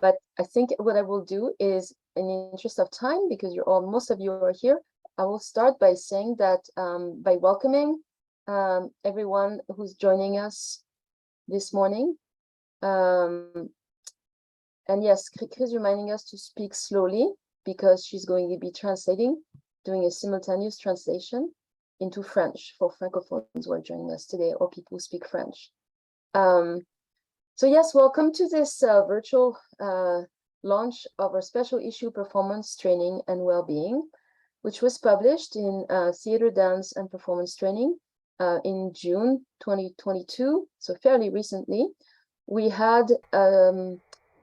But I think what I will do is, in the interest of time, because most of you are here, I will start by saying that, by welcoming everyone who's joining us this morning. And yes, Krikri is reminding us to speak slowly because she's going to be doing a simultaneous translation into French for Francophones who are joining us today, or people who speak French. So yes, welcome to this virtual launch of our special issue Performance Training and Wellbeing, which was published in Theater, Dance, and Performance Training in June 2022, so fairly recently. We had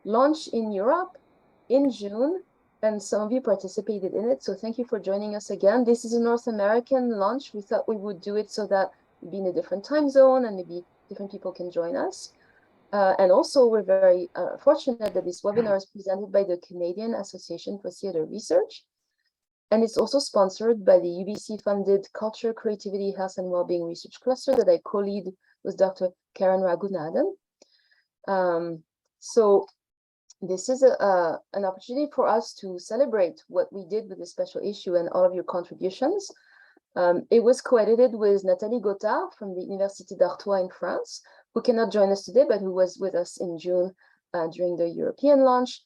launch in Europe in June, and some of you participated in it, so thank you for joining us again. This is a North American launch. We thought we would do it so that we'd be in a different time zone and maybe different people can join us. And also, we're very fortunate that this webinar is presented by the Canadian Association for Theatre Research. And it's also sponsored by the UBC-funded Culture, Creativity, Health, and Wellbeing Research Cluster that I co-lead with Dr. Karen Raghunathan. So this is an opportunity for us to celebrate what we did with this special issue and all of your contributions. It was co-edited with Nathalie Gothard from the Université d'Artois in France, who cannot join us today, but who was with us in June during the European launch.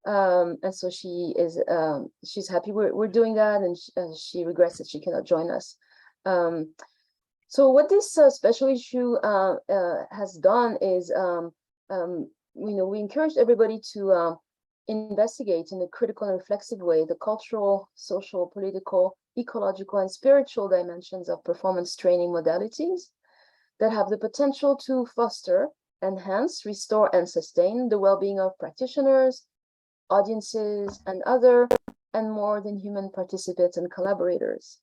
And so she's happy we're doing that, and she regrets that she cannot join us. So what this special issue has done is, we encouraged everybody to investigate in a critical and reflexive way the cultural, social, political, ecological, and spiritual dimensions of performance training modalities that have the potential to foster, enhance, restore, and sustain the well-being of practitioners, audiences, and other and more than human participants and collaborators.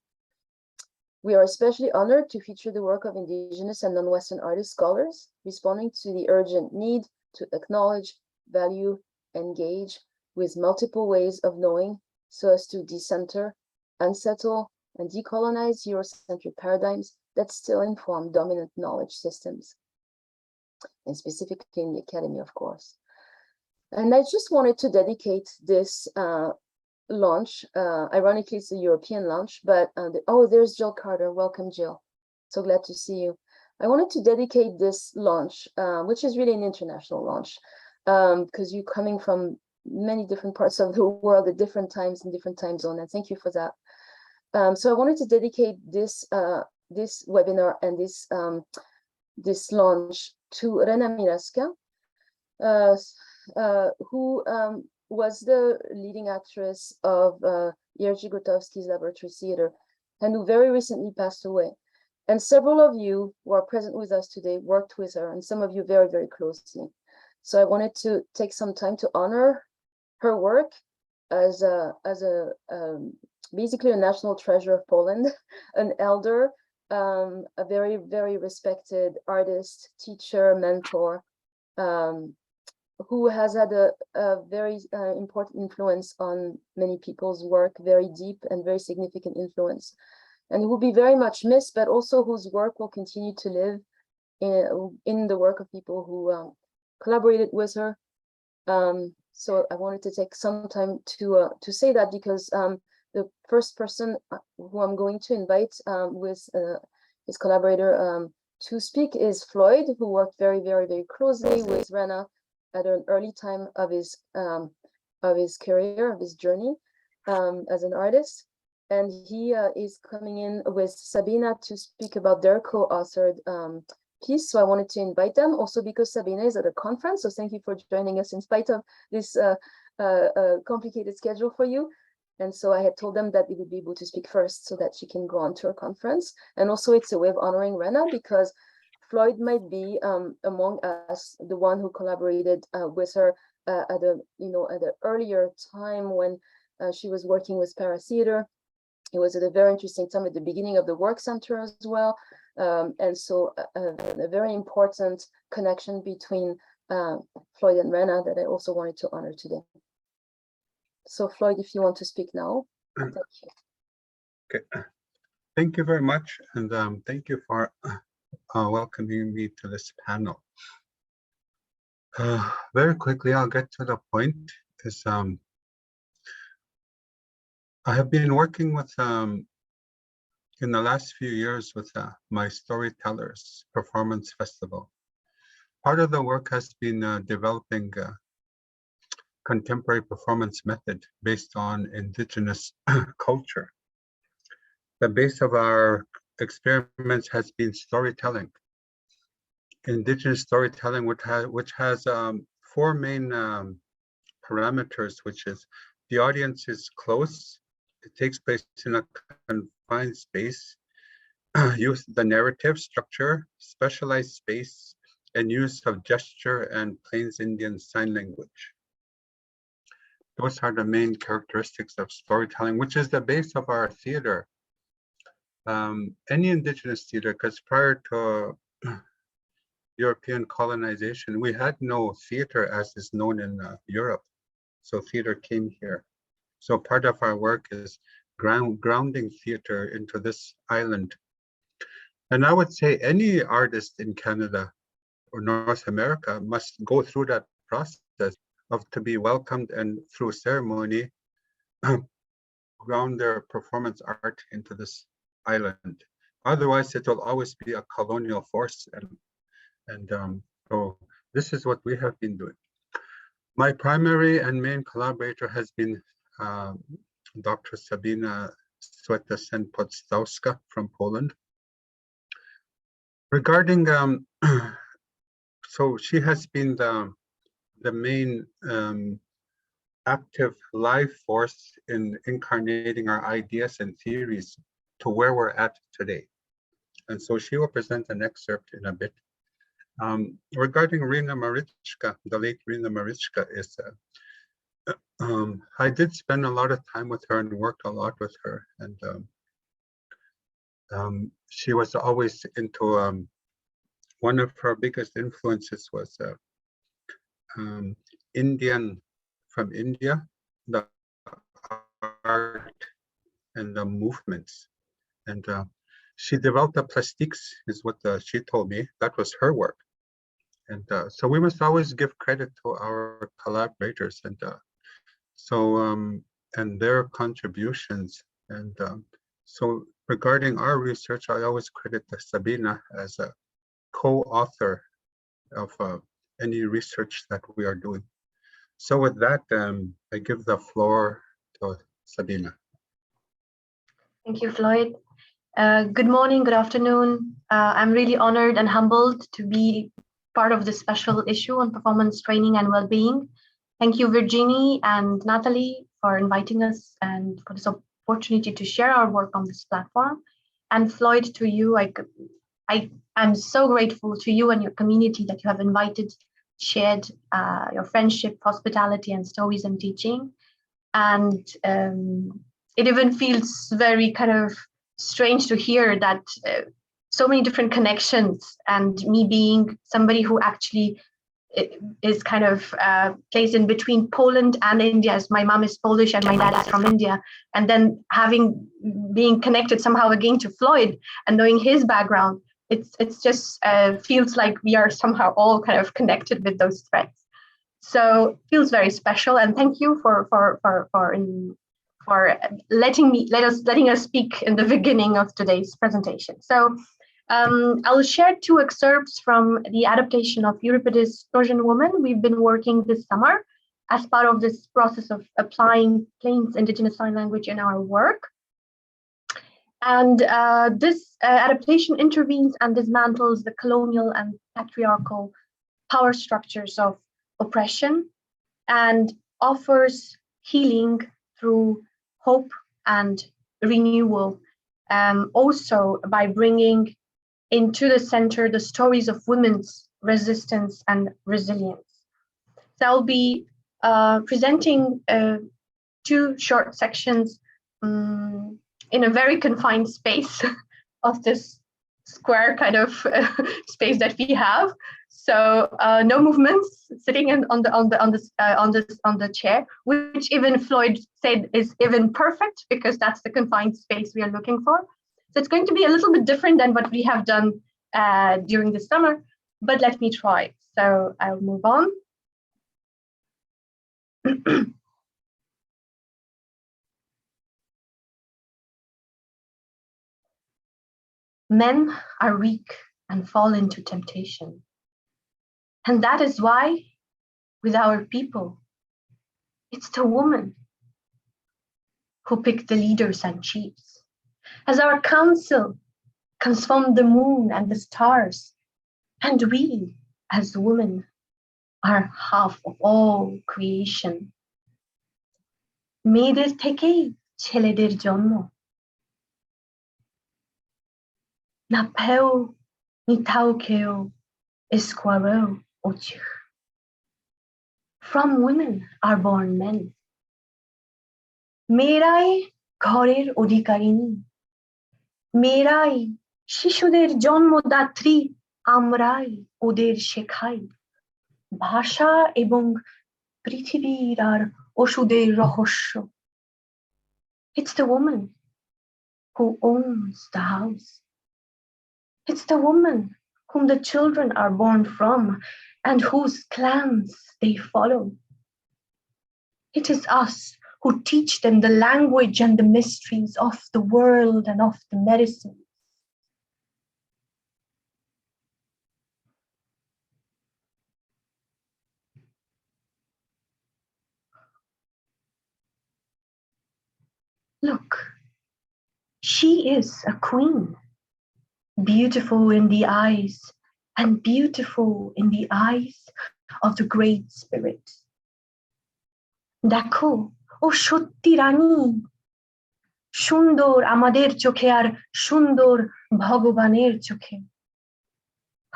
We are especially honored to feature the work of Indigenous and non-Western artist scholars, responding to the urgent need to acknowledge, value, engage with multiple ways of knowing so as to decenter, unsettle, and decolonize Eurocentric paradigms that still inform dominant knowledge systems, and specifically in the academy, of course. And I just wanted to dedicate this launch, ironically, it's a European launch, but there's Jill Carter. Welcome, Jill. So glad to see you. I wanted to dedicate this launch, which is really an international launch, because you're coming from many different parts of the world at different times in different time zones, and thank you for that. So I wanted to dedicate this this webinar and this launch to Rena Miraska, who was the leading actress of Jerzy Gotowski's Laboratory Theater, and who very recently passed away. And several of you who are present with us today worked with her, and some of you very, very closely. So I wanted to take some time to honor her work as basically a national treasure of Poland, an elder, a very, very respected artist, teacher, mentor, who has had a very important influence on many people's work, very deep and very significant influence, and who will be very much missed, but also whose work will continue to live in the work of people who collaborated with her. So I wanted to take some time to say that, because the first person who I'm going to invite with his collaborator to speak is Floyd, who worked very, very, very closely with Rena at an early time of his career, of his journey as an artist. And he is coming in with Sabina to speak about their co-authored piece. So I wanted to invite them also because Sabina is at a conference. So thank you for joining us in spite of this complicated schedule for you. And so I had told them that they would be able to speak first so that she can go on to her conference. And also it's a way of honoring Rena, because Floyd might be among us the one who collaborated with her at an earlier time when she was working with Para Theater. It was at a very interesting time at the beginning of the work center as well. And so a very important connection between Floyd and Rena that I also wanted to honor today. So Floyd, if you want to speak now, thank you. Okay, thank you very much. And thank you for welcoming me to this panel. Very quickly, I'll get to the point. Is I have been working with in the last few years with my Storytellers Performance Festival. Part of the work has been developing a contemporary performance method based on indigenous culture. The base of our experiments has been storytelling. Indigenous storytelling, which has 4 main parameters, which is the audience is close, it takes place in a confined space, use the narrative structure, specialized space, and use of gesture and Plains Indian Sign Language. Those are the main characteristics of storytelling, which is the base of our theater. Any indigenous theater, because prior to European colonization, we had no theater as is known in Europe. So theater came here. So part of our work is grounding theater into this island. And I would say any artist in Canada or North America must go through that process of to be welcomed and through ceremony, ground their performance art into this island. Otherwise, it will always be a colonial force. And so this is what we have been doing. My primary and main collaborator has been Dr. Sabina Sweta-Sen-Podstowska from Poland. Regarding, so she has been the main active life force in incarnating our ideas and theories to where we're at today. And so she will present an excerpt in a bit. Regarding Rina Marichka, the late Rina Marichka is, I did spend a lot of time with her and worked a lot with her. And she was always into, one of her biggest influences was Indian from India, the art and the movements. And she developed the plastiques, is what she told me. That was her work. And so we must always give credit to our collaborators and and their contributions. And so regarding our research, I always credit Sabina as a co-author of any research that we are doing. So with that, I give the floor to Sabina. Thank you, Floyd. Good morning, good afternoon. I'm really honored and humbled to be part of this special issue on performance training and well-being. Thank you, Virginie and Natalie, for inviting us and for this opportunity to share our work on this platform. And Floyd, to you, I'm so grateful to you and your community that you have invited, shared your friendship, hospitality, and stories and teaching. And it even feels very kind of strange to hear that so many different connections, and me being somebody who actually is kind of placed in between Poland and India, as my mom is Polish and my dad is from India, and then being connected somehow again to Floyd and knowing his background, it's just feels like we are somehow all kind of connected with those threads. So it feels very special, and thank you for letting us speak in the beginning of today's presentation. So I'll share 2 excerpts from the adaptation of Euripides' Trojan Woman. We've been working this summer as part of this process of applying Plains Indigenous Sign Language in our work. And this adaptation intervenes and dismantles the colonial and patriarchal power structures of oppression and offers healing through hope and renewal, also by bringing into the center the stories of women's resistance and resilience. So I'll be presenting 2 short sections in a very confined space of this square kind of space that we have. So no movements, sitting on the chair, which even Floyd said is even perfect because that's the confined space we are looking for. So it's going to be a little bit different than what we have done during the summer, but let me try. So I'll move on. Men are weak and fall into temptation. And that is why, with our people, it's the woman who pick the leaders and chiefs. As our council transform the moon and the stars, and we, as women, are half of all creation. মেয়েদের থেকেই ছেলেদের জন্ম। Napeu, nitaukeo, esquareo, ochich. From women are born men. মেয়েরাই ঘরের অধিকারিণী। মেয়েরাই শিশুদের জন্মদাত্রী, আমরাই ওদের শেখাই ভাষা এবং পৃথিবীর আর ওষুধের রহস্য। It's the woman who owns the house. It's the woman whom the children are born from and whose clans they follow. It is us who teach them the language and the mysteries of the world and of the medicine. Look, she is a queen, beautiful in the eyes and beautiful in the eyes of the Great Spirit. দেখো, ও সত্যি রানী, সুন্দর আমাদের চোখে আর সুন্দর ভগবানের চোখে।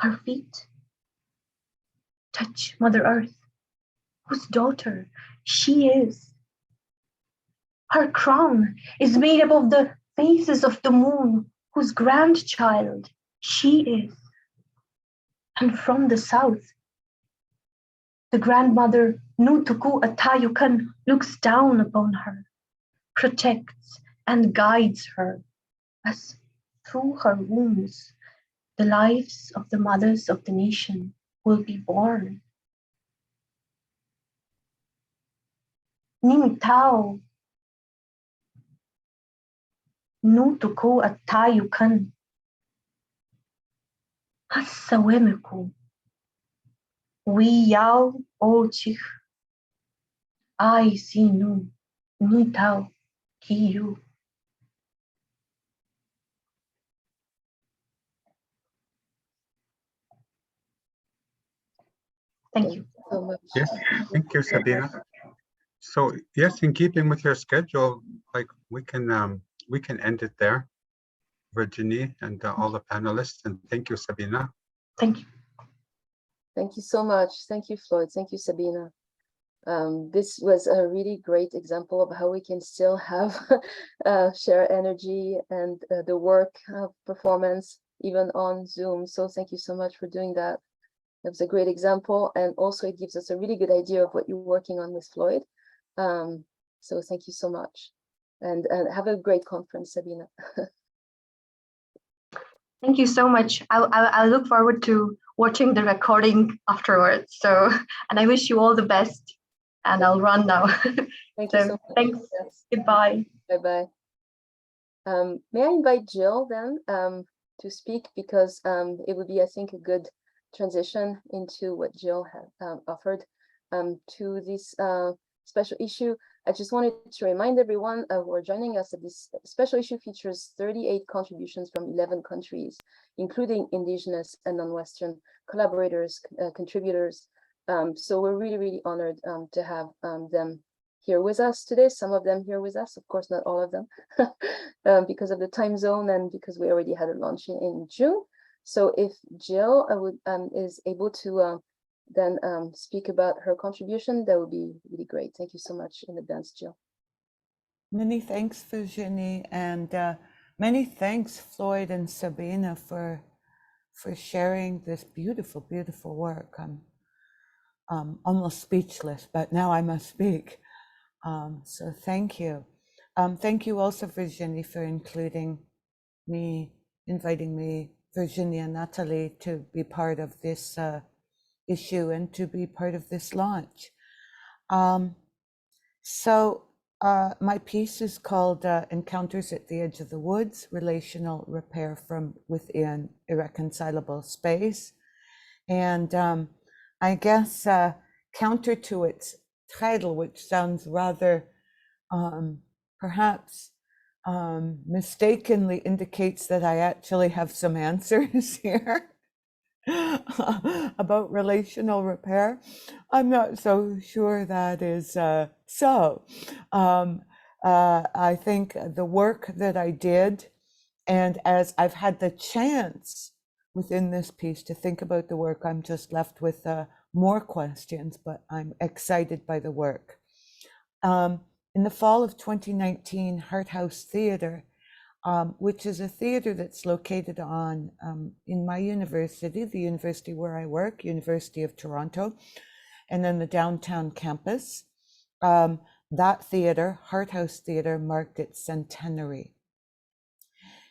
Her feet touch Mother Earth, whose daughter she is. Her crown is made up of the faces of the moon, whose grandchild she is. And from the south, the grandmother Nutuku Atayukan looks down upon her, protects and guides her, as through her wombs the lives of the mothers of the nation will be born. Nimitao Nutuku Atayukan Hasawemiku Wiyao Ochich I Sinu Nitao Kiyu. Thank you so much. Yes, thank you, Sabina. So yes, in keeping with your schedule, like we can end it there, Virginie and all the panelists, and thank you, Sabina. Thank you. Thank you so much. Thank you, Floyd. Thank you, Sabina. This was a really great example of how we can still have share energy and the work of performance even on Zoom. So thank you so much for doing that. It was a great example, and also it gives us a really good idea of what you're working on with Floyd. So thank you so much, and have a great conference, Sabina. Thank you so much. I'll look forward to watching the recording afterwards. So, and I wish you all the best. And I'll run now. Thank you so much. Thanks. Yes. Goodbye. Bye-bye. May I invite Jill then to speak, because it would be, I think, a good transition into what Jill had offered to this special issue. I just wanted to remind everyone who are joining us that this special issue features 38 contributions from 11 countries, including indigenous and non-Western collaborators, contributors. So we're really, really honored to have them here with us today. Some of them here with us, of course, not all of them, because of the time zone and because we already had a launch in June. So if Jill is able to then speak about her contribution, that would be really great. Thank you so much in advance, Jill. Many thanks, Virginie, and many thanks, Floyd and Sabina, for sharing this beautiful, beautiful work. I'm almost speechless, but now I must speak. So thank you. Thank you also, Virginie, for inviting me, Virginie and Natalie, to be part of this issue and to be part of this launch. So my piece is called Encounters at the Edge of the Woods, Relational Repair from Within Irreconcilable Space. And I guess counter to its title, which sounds rather perhaps mistakenly indicates that I actually have some answers here about relational repair. I'm not so sure that is so. I think the work that I did, and as I've had the chance within this piece to think about the work, I'm just left with more questions, but I'm excited by the work. In the fall of 2019, Heart House Theatre, which is a theater that's located on in my university, the university where I work, University of Toronto, and then the downtown campus. That theater, Heart House Theatre, marked its centenary.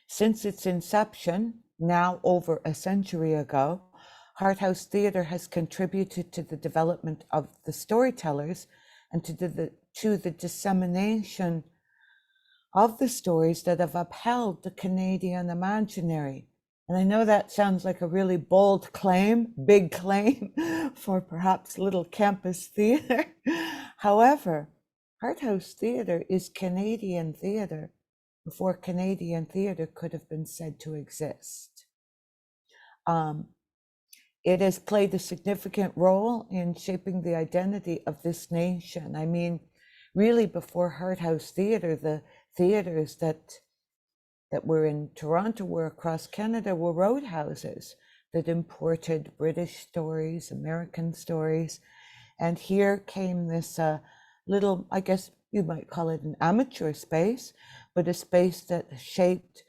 Since its inception, now over a century ago, Heart House Theatre has contributed to the development of the storytellers and to the dissemination of the stories that have upheld the Canadian imaginary. And I know that sounds like a really bold claim, big claim for perhaps little campus theatre. However, Heart House Theatre is Canadian theatre before Canadian theatre could have been said to exist. It has played a significant role in shaping the identity of this nation. I mean, really before Heart House Theatre, the theaters that were in Toronto, were across Canada, were roadhouses that imported British stories, American stories. And here came this little, I guess you might call it an amateur space, but a space that shaped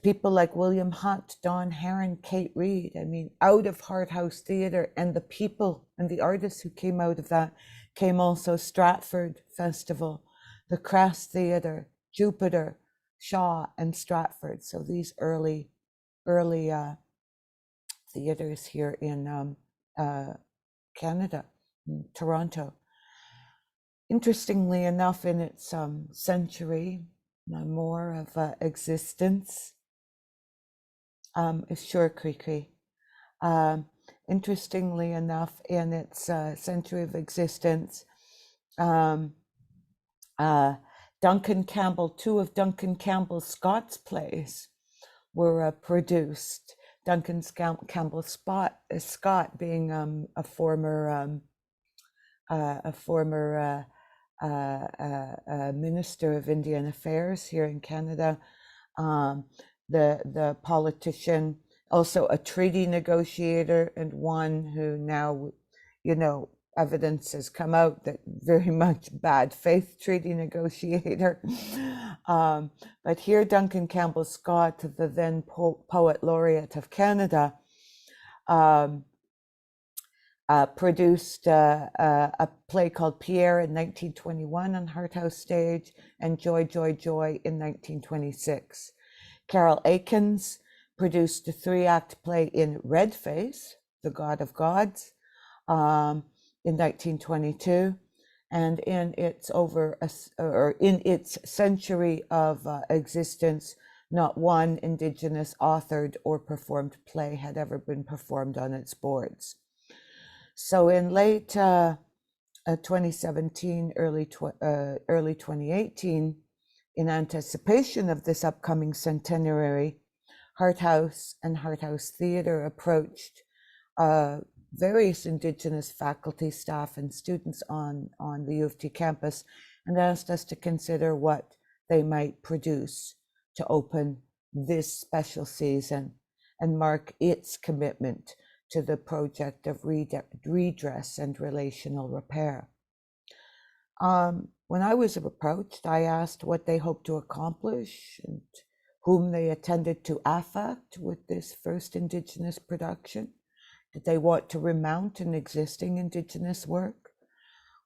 people like William Hunt, Don Heron, Kate Reid. I mean, out of Heart House Theatre and the people and the artists who came out of that came also Stratford Festival, the Crest Theatre, Jupiter, Shaw, and Stratford. So these early theaters here in Canada, in Toronto. Interestingly enough, in its century more of existence, is Shore Creek. Interestingly enough, in its century of existence, Duncan Campbell, two of Duncan Campbell Scott's plays were produced. Duncan Campbell Scott being a former Minister of Indian Affairs here in Canada, the politician, also a treaty negotiator, and one who now, you know, evidence has come out that very much bad faith treaty negotiator. But here Duncan Campbell Scott, the then poet laureate of Canada, produced a play called Pierre in 1921 on Heart House stage, and Joy, Joy, Joy in 1926. Carol Aikens produced a 3-act play in Red Face, The God of Gods, in 1922, and in its in its century of existence, not one Indigenous authored or performed play had ever been performed on its boards. So in late 2017, early 2018, in anticipation of this upcoming centenary, Heart House and Heart House Theatre approached various Indigenous faculty, staff, and students on the U of T campus and asked us to consider what they might produce to open this special season and mark its commitment to the project of redress and relational repair. When I was approached, I asked what they hoped to accomplish and whom they intended to affect with this first Indigenous production. Did they want to remount an existing Indigenous work?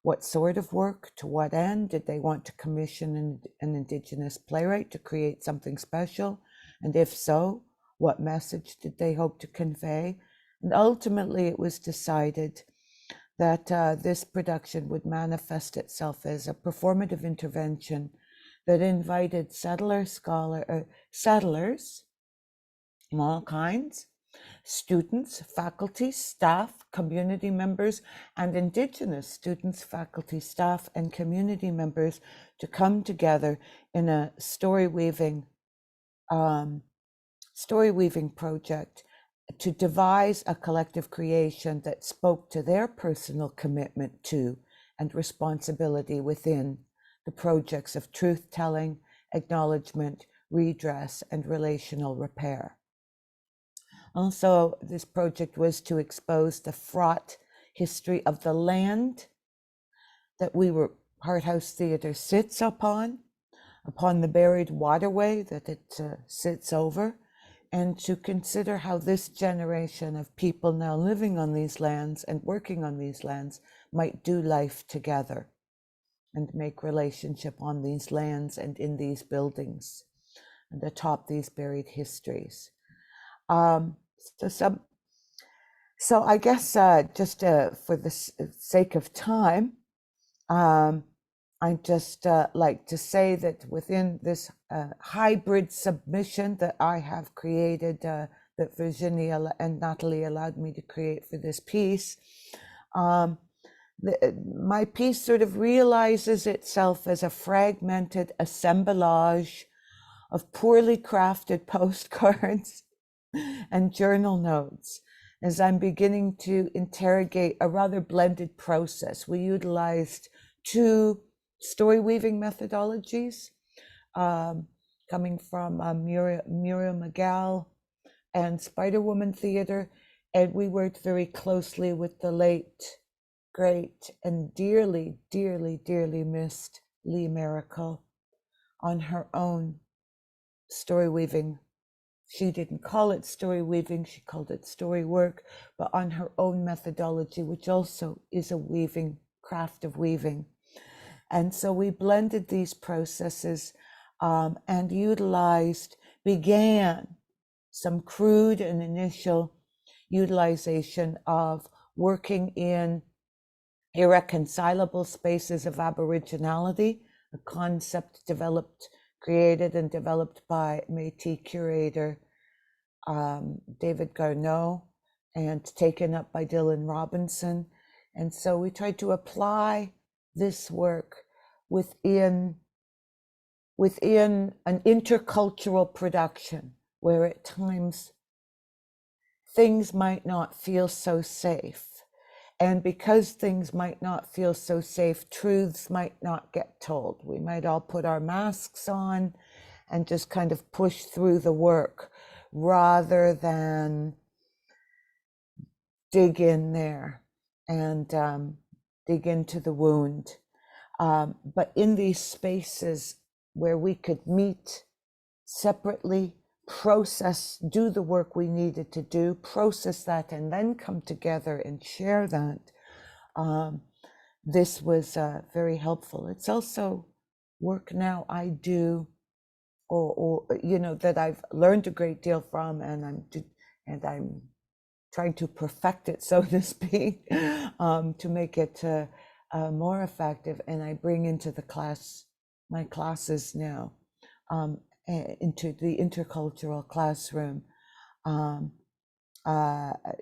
What sort of work? To what end? Did they want to commission an Indigenous playwright to create something special? And if so, what message did they hope to convey? And ultimately, it was decided that this production would manifest itself as a performative intervention that invited settlers, from all kinds, students, faculty, staff, community members, and Indigenous students, faculty, staff, and community members to come together in a story weaving project to devise a collective creation that spoke to their personal commitment to and responsibility within the projects of truth-telling, acknowledgement, redress, and relational repair. Also, this project was to expose the fraught history of the land that Heart House Theatre sits upon the buried waterway that it sits over, and to consider how this generation of people now living on these lands and working on these lands might do life together and make relationship on these lands and in these buildings and atop these buried histories. So I guess just for the sake of time, I'd just like to say that within this hybrid submission that I have created, that Virginia and Natalie allowed me to create for this piece, my piece sort of realizes itself as a fragmented assemblage of poorly crafted postcards and journal notes as I'm beginning to interrogate a rather blended process. We utilized two story weaving methodologies coming from Muriel McGall and Spider Woman Theatre, and we worked very closely with the late, great, and dearly, dearly, dearly missed Lee Miracle on her own story weaving. She didn't call it story weaving, she called it story work, but on her own methodology, which also is a weaving, craft of weaving. And so we blended these processes and began some crude and initial utilization of working in irreconcilable spaces of Aboriginality, a concept created and developed by Métis curator David Garneau and taken up by Dylan Robinson. And so we tried to apply this work within an intercultural production where at times things might not feel so safe. And because things might not feel so safe, truths might not get told. We might all put our masks on and just kind of push through the work rather than dig in there and dig into the wound. But in these spaces where we could meet separately, do the work we needed to do, process that, and then come together and share that, this was very helpful. It's also work now I do, or that I've learned a great deal from, and I'm trying to perfect it, so to speak, to make it more effective. And I bring into my classes now, into the intercultural classroom,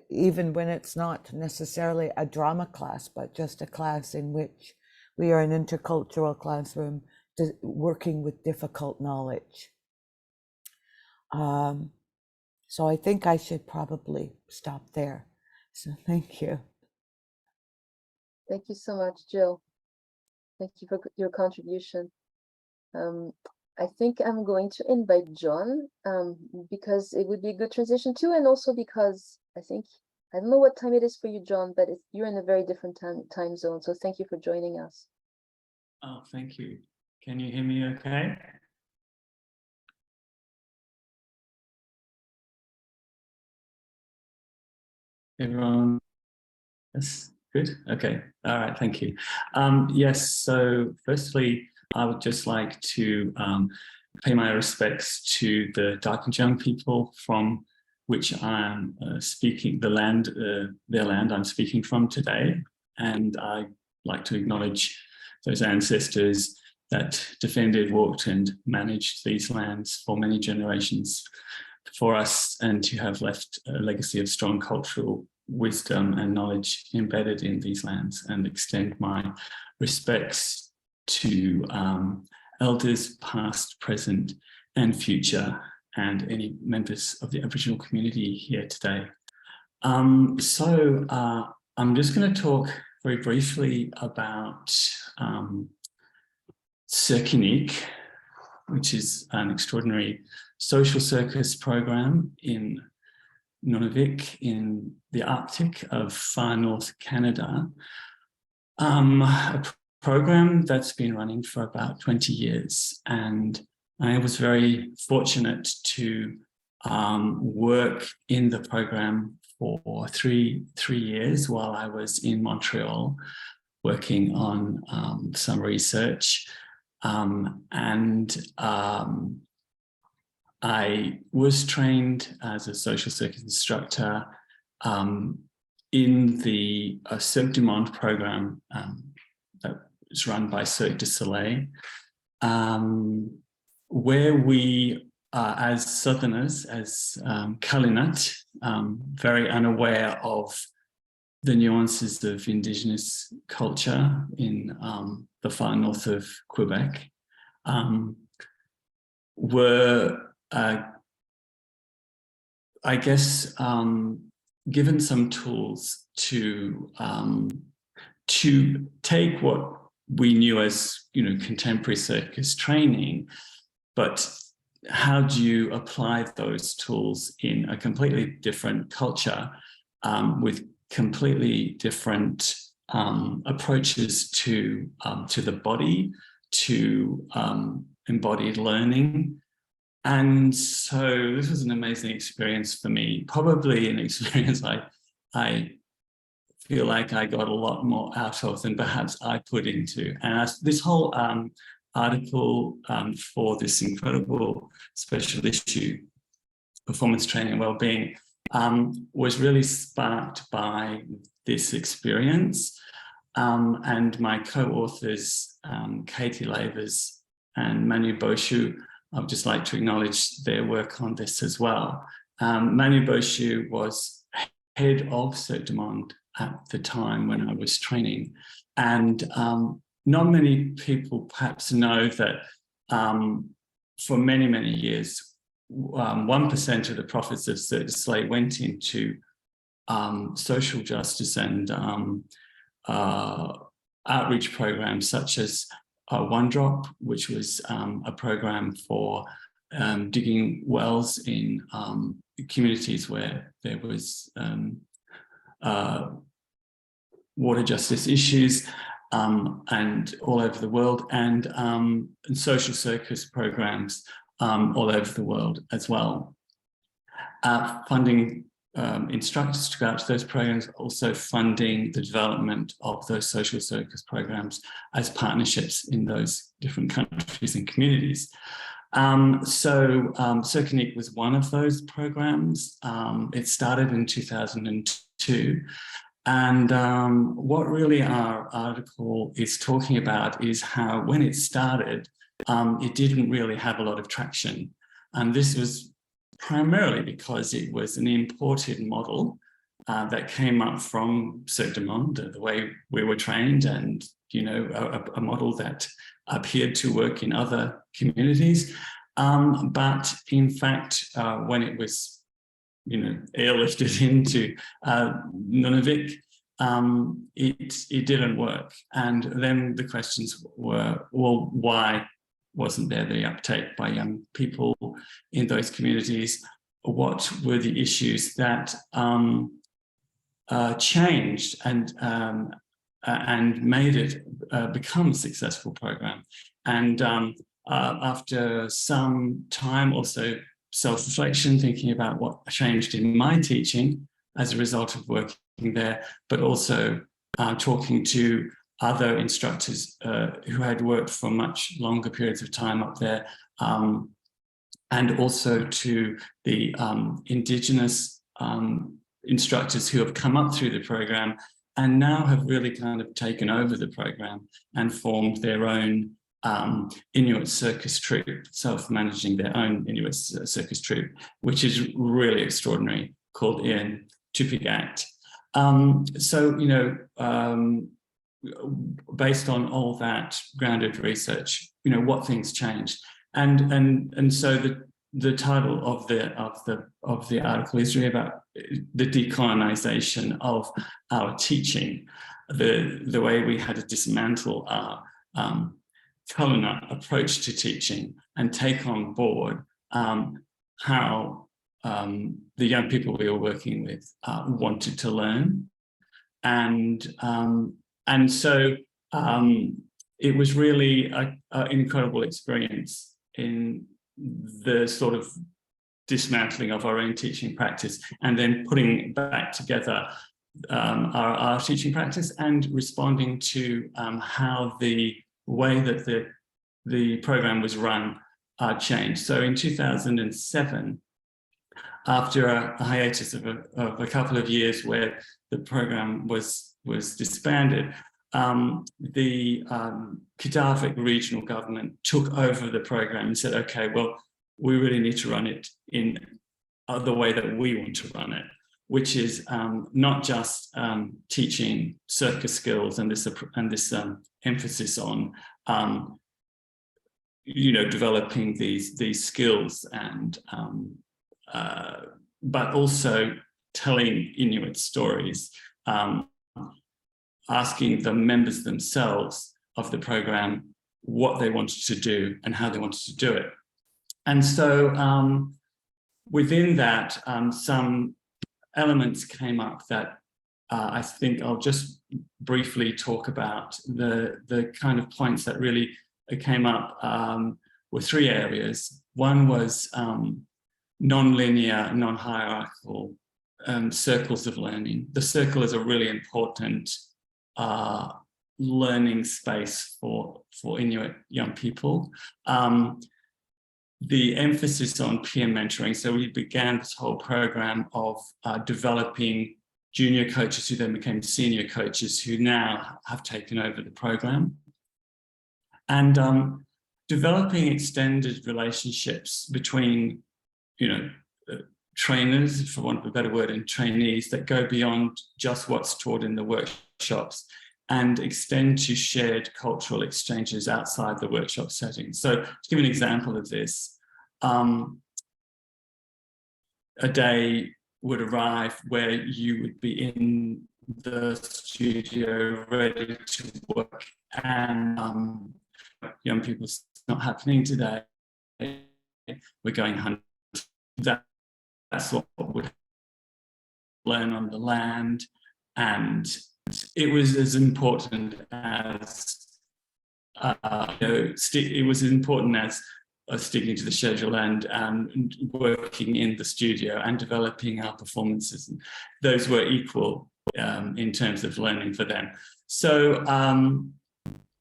even when it's not necessarily a drama class, but just a class in which we are an intercultural classroom working with difficult knowledge. So I think I should probably stop there. So thank you. Thank you so much, Jill. Thank you for your contribution. I think I'm going to invite John because it would be a good transition too, and also because I don't know what time it is for you, John, but you're in a very different time zone. So thank you for joining us. Oh, thank you. Can you hear me okay? Everyone, that's good. Okay. All right. Thank you. Yes. So firstly, I would just like to pay my respects to the Darkinjung people from which I'm speaking, their land I'm speaking from today. And I like to acknowledge those ancestors that defended, walked and managed these lands for many generations for us, and to have left a legacy of strong cultural wisdom and knowledge embedded in these lands, and extend my respects to elders past, present and future, and any members of the Aboriginal community here today. I'm just going to talk very briefly about Circus, which is an extraordinary social circus program in Nunavik in the Arctic of far north Canada. A program that's been running for about 20 years. And I was very fortunate to work in the program for three years while I was in Montreal working on some research. I was trained as a social circus instructor in the Cirque du Monde program that was run by Cirque du Soleil, where we, as Southerners, as Kalinat, very unaware of the nuances of Indigenous culture in the far north of Quebec, were, I guess, given some tools to take what we knew as, contemporary circus training, but how do you apply those tools in a completely different culture with completely different approaches to the body, to embodied learning. And so this was an amazing experience for me, probably an experience I feel like I got a lot more out of than perhaps I put into. And this whole article for this incredible special issue, Performance Training and Wellbeing, was really sparked by this experience. And my co-authors, Katie Lavers and Manu Boshu, I'd just like to acknowledge their work on this as well. Manu Boshu was head of Cirque du Monde at the time when I was training. And not many people perhaps know that for many, many years, 1% of the profits of Cirque du Soleil went into social justice and outreach programs such as One Drop, which was a program for digging wells in communities where there was water justice issues, and all over the world, and social circus programs all over the world as well. Funding instructors to go out to those programs, also funding the development of those social circus programs as partnerships in those different countries and communities. Circus was one of those programs. It started in 2002. And what really our article is talking about is how, when it started, it didn't really have a lot of traction. And this was primarily because it was an imported model that came up from Cirque du Monde, the way we were trained, and a model that appeared to work in other communities. But in fact, when it was airlifted into Nunavik, it didn't work. And then the questions were, well, why wasn't there the uptake by young people in those communities? What were the issues that changed and made it become a successful program? And after some time, also self-reflection, thinking about what changed in my teaching as a result of working there, but also talking to other instructors who had worked for much longer periods of time up there, and also to the Indigenous instructors who have come up through the program and now have really kind of taken over the program and formed their own Inuit circus troupe, self-managing their own Inuit circus troupe, which is really extraordinary, called Ian Tupigat. So, you know, based on all that grounded research, you know, what things changed, and so the title of the article is really about the decolonization of our teaching, the way we had to dismantle our colonial approach to teaching and take on board how the young people we were working with wanted to learn, and so it was really an incredible experience in the sort of dismantling of our own teaching practice and then putting back together our teaching practice and responding to how the way that the program was run changed. So in 2007, after a hiatus of a couple of years where the program was disbanded, the Kidavik regional government took over the program and said, okay, well, we really need to run it in the way that we want to run it, which is not just teaching circus skills and this emphasis on you know, developing these skills and but also telling Inuit stories, asking the members themselves of the program what they wanted to do and how they wanted to do it. And so within that, some elements came up that I think I'll just briefly talk about. The kind of points that really came up were three areas. One was non-linear, non-hierarchical circles of learning. The circle is a really important learning space for Inuit young people. The emphasis on peer mentoring. So we began this whole program of developing junior coaches who then became senior coaches who now have taken over the program. And developing extended relationships between, you know, trainers, for want of a better word, and trainees that go beyond just what's taught in the workshops and extend to shared cultural exchanges outside the workshop setting. So to give an example of this, a day would arrive where you would be in the studio ready to work, and young people, it's not happening today, we're going hunting. That's what would learn on the land, and it was as important as you know, it was important as sticking to the schedule and working in the studio and developing our performances. And those were equal in terms of learning for them. So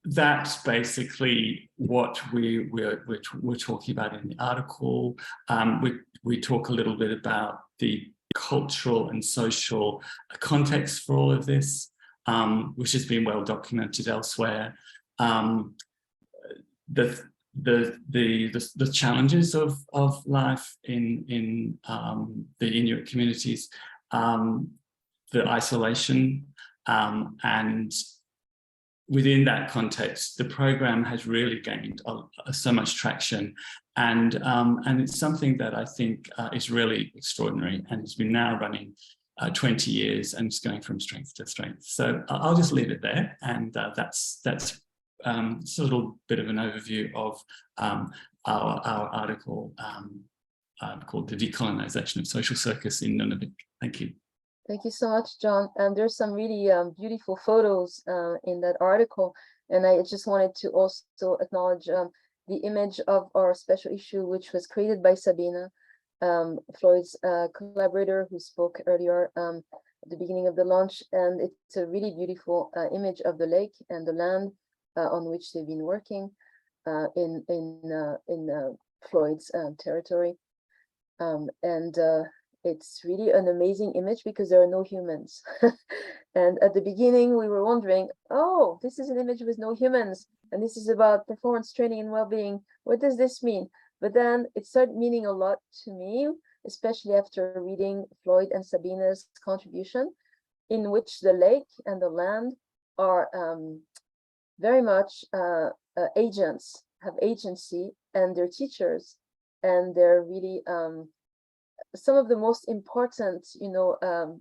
that's basically what we're talking about in the article. We talk a little bit about the cultural and social context for all of this, which has been well documented elsewhere. The challenges of life in the Inuit communities, the isolation, and within that context, the program has really gained so much traction, and it's something that I think is really extraordinary, and it's been now running 20 years and it's going from strength to strength. So I'll just leave it there, and that's it's a little bit of an overview of our article called The Decolonization of Social Circus in Nunavik. Thank you. Thank you so much, John. And there's some really beautiful photos in that article. And I just wanted to also acknowledge the image of our special issue, which was created by Sabina, Floyd's collaborator who spoke earlier at the beginning of the launch. And it's a really beautiful image of the lake and the land on which they've been working in Floyd's territory. And it's really an amazing image because there are no humans. And at the beginning, we were wondering, oh, this is an image with no humans, and this is about performance training and well-being. What does this mean? But then it started meaning a lot to me, especially after reading Floyd and Sabina's contribution, in which the lake and the land are very much agents, have agency, and they're teachers, and they're really some of the most important,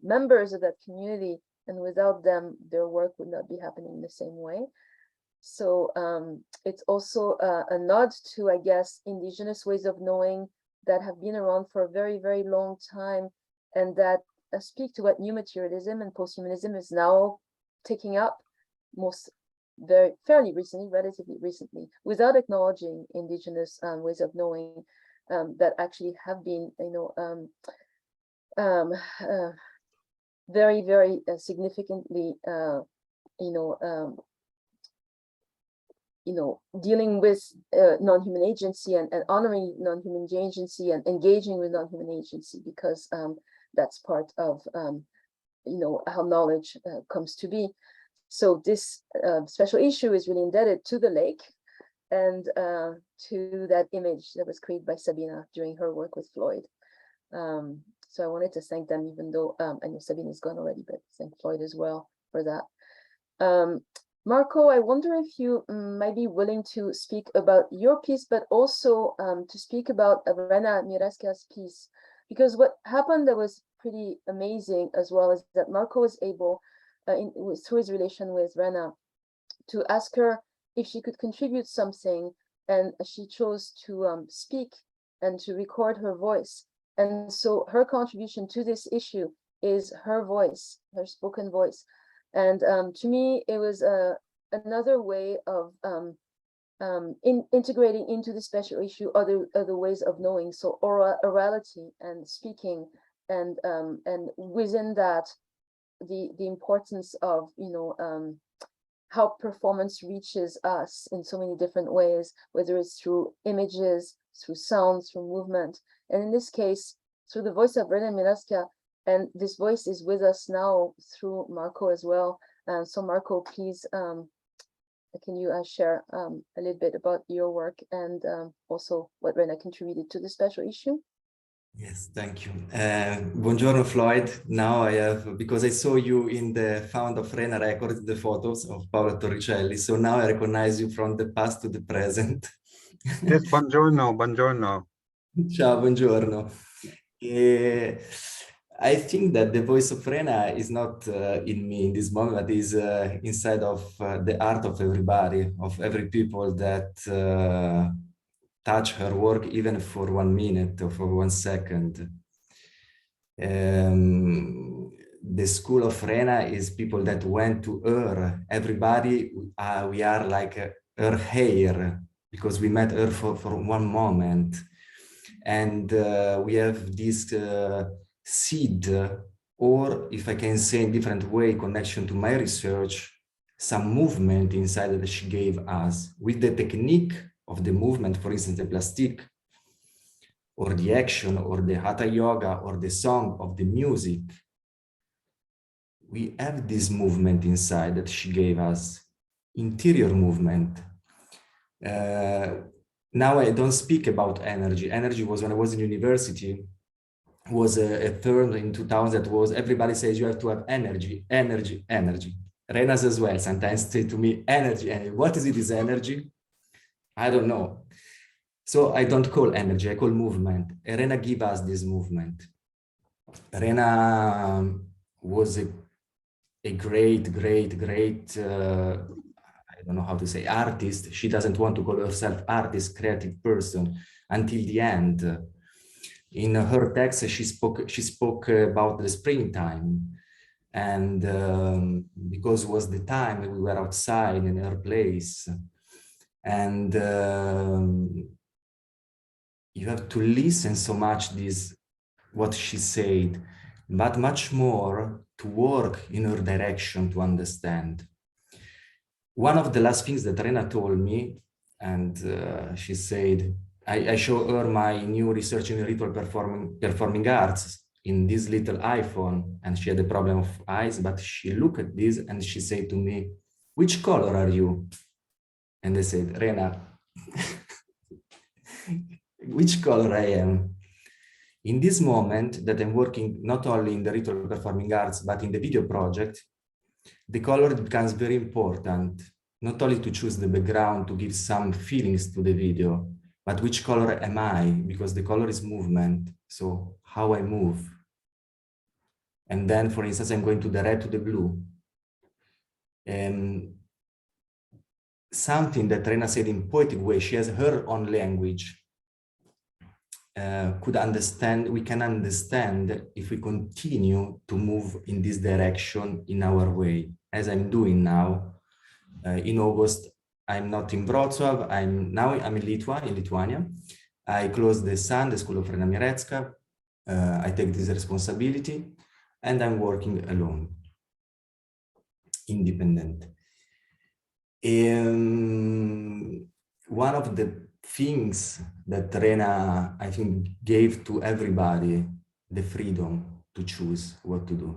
members of that community. And without them, their work would not be happening the same way. So it's also a nod to, I guess, indigenous ways of knowing that have been around for a very, very long time, and that speak to what new materialism and posthumanism is now taking up fairly recently, relatively recently, without acknowledging indigenous ways of knowing that actually have been, very, very significantly, dealing with non-human agency and honoring non-human agency and engaging with non-human agency, because that's part of, how knowledge comes to be. So this special issue is really indebted to the lake and to that image that was created by Sabina during her work with Floyd. So I wanted to thank them, even though I know Sabina is gone already, but thank Floyd as well for that. Marco, I wonder if you might be willing to speak about your piece, but also to speak about Rena Mirazka's piece, because what happened that was pretty amazing as well is that Marco was able, through his relation with Rena, to ask her if she could contribute something, and she chose to speak and to record her voice. And so her contribution to this issue is her voice, her spoken voice. And to me, it was another way of integrating into the special issue other ways of knowing. So orality and speaking, and within that, the importance of how performance reaches us in so many different ways, whether it's through images, through sounds, through movement, and in this case, through the voice of Rena Mirazka. And this voice is with us now through Marco as well. So Marco, please, can you share a little bit about your work and also what Rena contributed to the special issue? Yes, thank you. Buongiorno, Floyd. Now I have, because I saw you in the Found of Rena record, the photos of Paola Torricelli. So now I recognize you from the past to the present. Yes, buongiorno, buongiorno. Ciao, buongiorno. I think that the voice of Rena is not in me in this moment, but is inside of the art of everybody, of every people that touch her work even for 1 minute or for 1 second. The school of Rena is people that went to her. Everybody, we are like her hair, because we met her for 1 moment. And we have this seed, or if I can say in different way, connection to my research, some movement inside that she gave us with the technique of the movement, for instance, the plastic, or the action, or the hatha yoga, or the song of the music. We have this movement inside that she gave us, interior movement. Now I don't speak about energy. Energy was when I was in university, was a term in 2000 that was, everybody says you have to have energy, energy, energy. Rena's as well sometimes say to me, energy, energy. What is it, is energy? I don't know. So I don't call energy, I call movement. Rena gave us this movement. Rena was a great, I don't know how to say, artist. She doesn't want to call herself artist, creative person until the end. In her text, she spoke about the springtime, and because it was the time we were outside in her place, and you have to listen so much what she said, but much more to work in her direction to understand. One of the last things that Rena told me, and she said, I show her my new research in ritual performing arts, in this little iPhone, and she had a problem of eyes, but she looked at this and she said to me, "Which color are you?" And I said, "Rena, which color I am?" In this moment that I'm working not only in the ritual performing arts, but in the video project, the color becomes very important, not only to choose the background to give some feelings to the video, but which color am I? Because the color is movement, so how I move. And then, for instance, I'm going to the red to the blue. And something that Rena said in poetic way, she has her own language. Could understand, we can understand if we continue to move in this direction in our way, as I'm doing now. In August, I'm not in Wrocław, I'm in Lithuania. I closed the SUN, the School of Rena Mirecka. I take this responsibility, and I'm working alone, independent. One of the things that Rena, I think, gave to everybody, the freedom to choose what to do.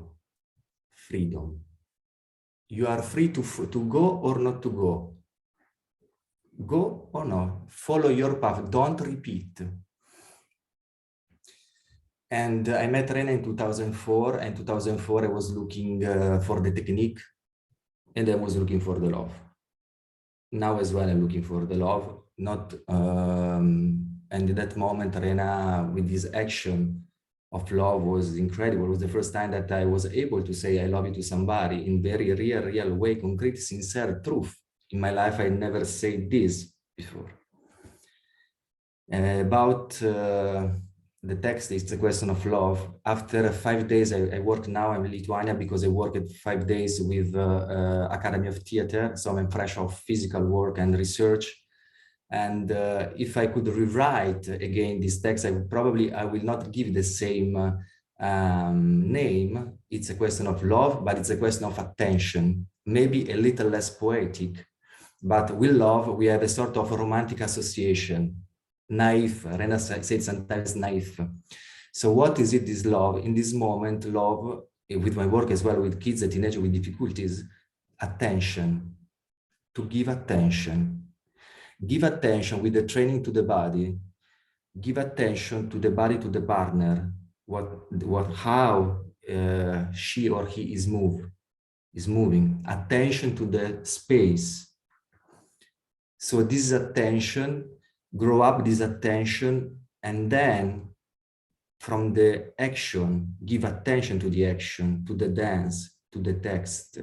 Freedom. You are free to go or not to go. Go or no. Follow your path. Don't repeat. And I met Rena in 2004. And 2004, I was looking for the technique, and I was looking for the love. Now as well, I'm looking for the love. Not and in that moment, Rena, with this action of love, was incredible. It was the first time that I was able to say I love you to somebody in very real way, concrete, sincere truth. In my life, I never said this before. About the text, it's a question of love. After 5 days, I work now, I'm in Lithuania because I worked 5 days with Academy of Theatre, so I'm fresh of physical work and research. And if I could rewrite again this text, I will not give the same name. It's a question of love, but it's a question of attention, maybe a little less poetic. But with love, we have a sort of romantic association. Naive, Rena said sometimes naive. So what is it, this love? In this moment, love, with my work as well, with kids and teenagers with difficulties, attention, to give attention. Give attention with the training to the body. Give attention to the body, to the partner. How she or he is moving. Attention to the space. So this is attention. Grow up this attention, and then from the action, give attention to the action, to the dance, to the text.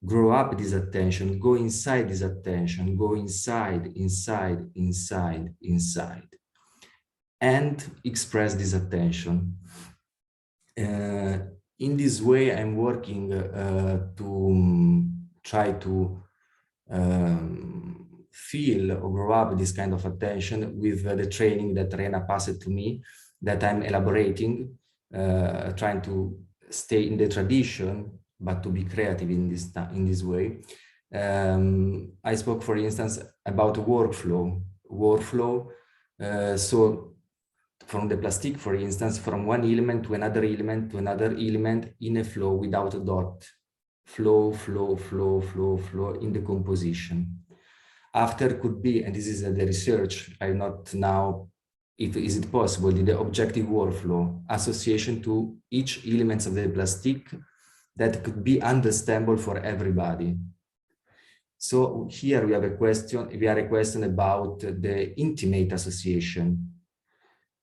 Grow up this attention, go inside this attention, go inside, and express this attention. In this way, I'm working to try to feel or grow up this kind of attention with the training that Rena passed to me, that I'm elaborating, trying to stay in the tradition, but to be creative in this way. I spoke, for instance, about workflow. So from the plastic, for instance, from one element to another element to another element in a flow without a dot. Flow in the composition. After could be, and this is the research, I'm not now, is it possible, the objective workflow, association to each element of the plastic that could be understandable for everybody. So here we have a question about the intimate association.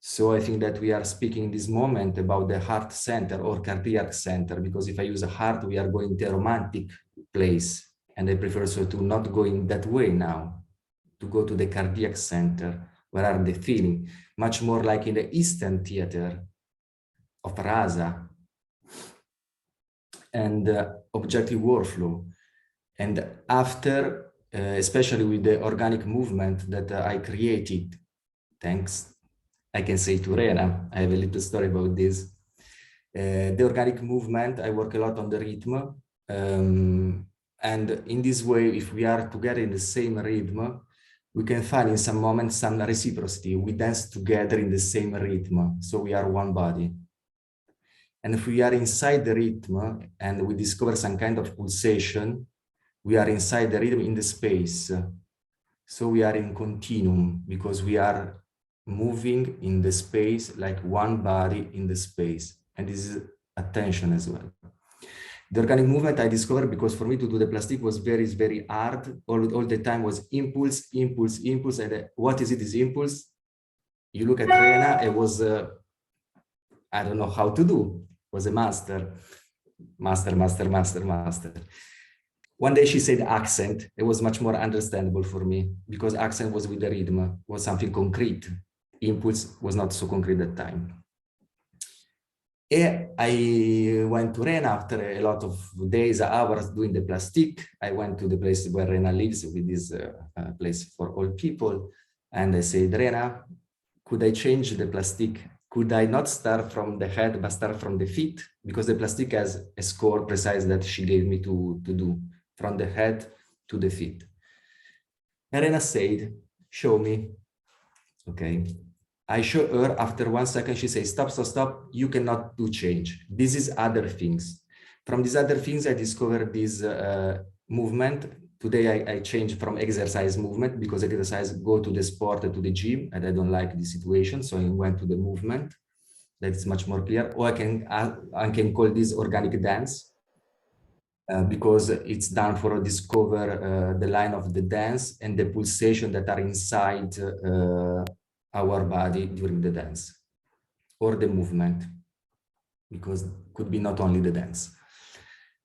So I think that we are speaking in this moment about the heart center or cardiac center, because if I use a heart, we are going to a romantic place. And I prefer so to not go in that way now, to go to the cardiac center, where are the feeling, much more like in the Eastern theater of Rasa, and objective workflow. And after, especially with the organic movement that I created, thanks, I can say to Rena, I have a little story about this. The organic movement, I work a lot on the rhythm. And in this way, if we are together in the same rhythm, we can find in some moments some reciprocity. We dance together in the same rhythm. So we are one body. And if we are inside the rhythm and we discover some kind of pulsation, we are inside the rhythm in the space. So we are in continuum because we are moving in the space like one body in the space. And this is attention as well. The organic movement I discovered because for me to do the plastic was very, very hard. All the time was impulse, impulse, impulse. And what is it, this impulse? You look at Rena, it was, I don't know how to do. It was a master. One day she said accent. It was much more understandable for me because accent was with the rhythm, was something concrete. Impulse was not so concrete at that time. And I went to Rena after a lot of days, hours doing the plastic. I went to the place where Rena lives with this place for all people. And I said, Rena, could I change the plastic? Could I not start from the head, but start from the feet? Because the plastic has a score precise that she gave me to do from the head to the feet. And Rena said, show me. Okay. I show her after 1 second, she says, stop, stop, stop. You cannot do change. This is other things. From these other things, I discovered this movement. Today, I changed from exercise movement because exercise go to the sport, to the gym, and I don't like the situation. So I went to the movement. That's much more clear. Or I can call this organic dance because it's done for discover the line of the dance and the pulsation that are inside our body during the dance or the movement, because it could be not only the dance.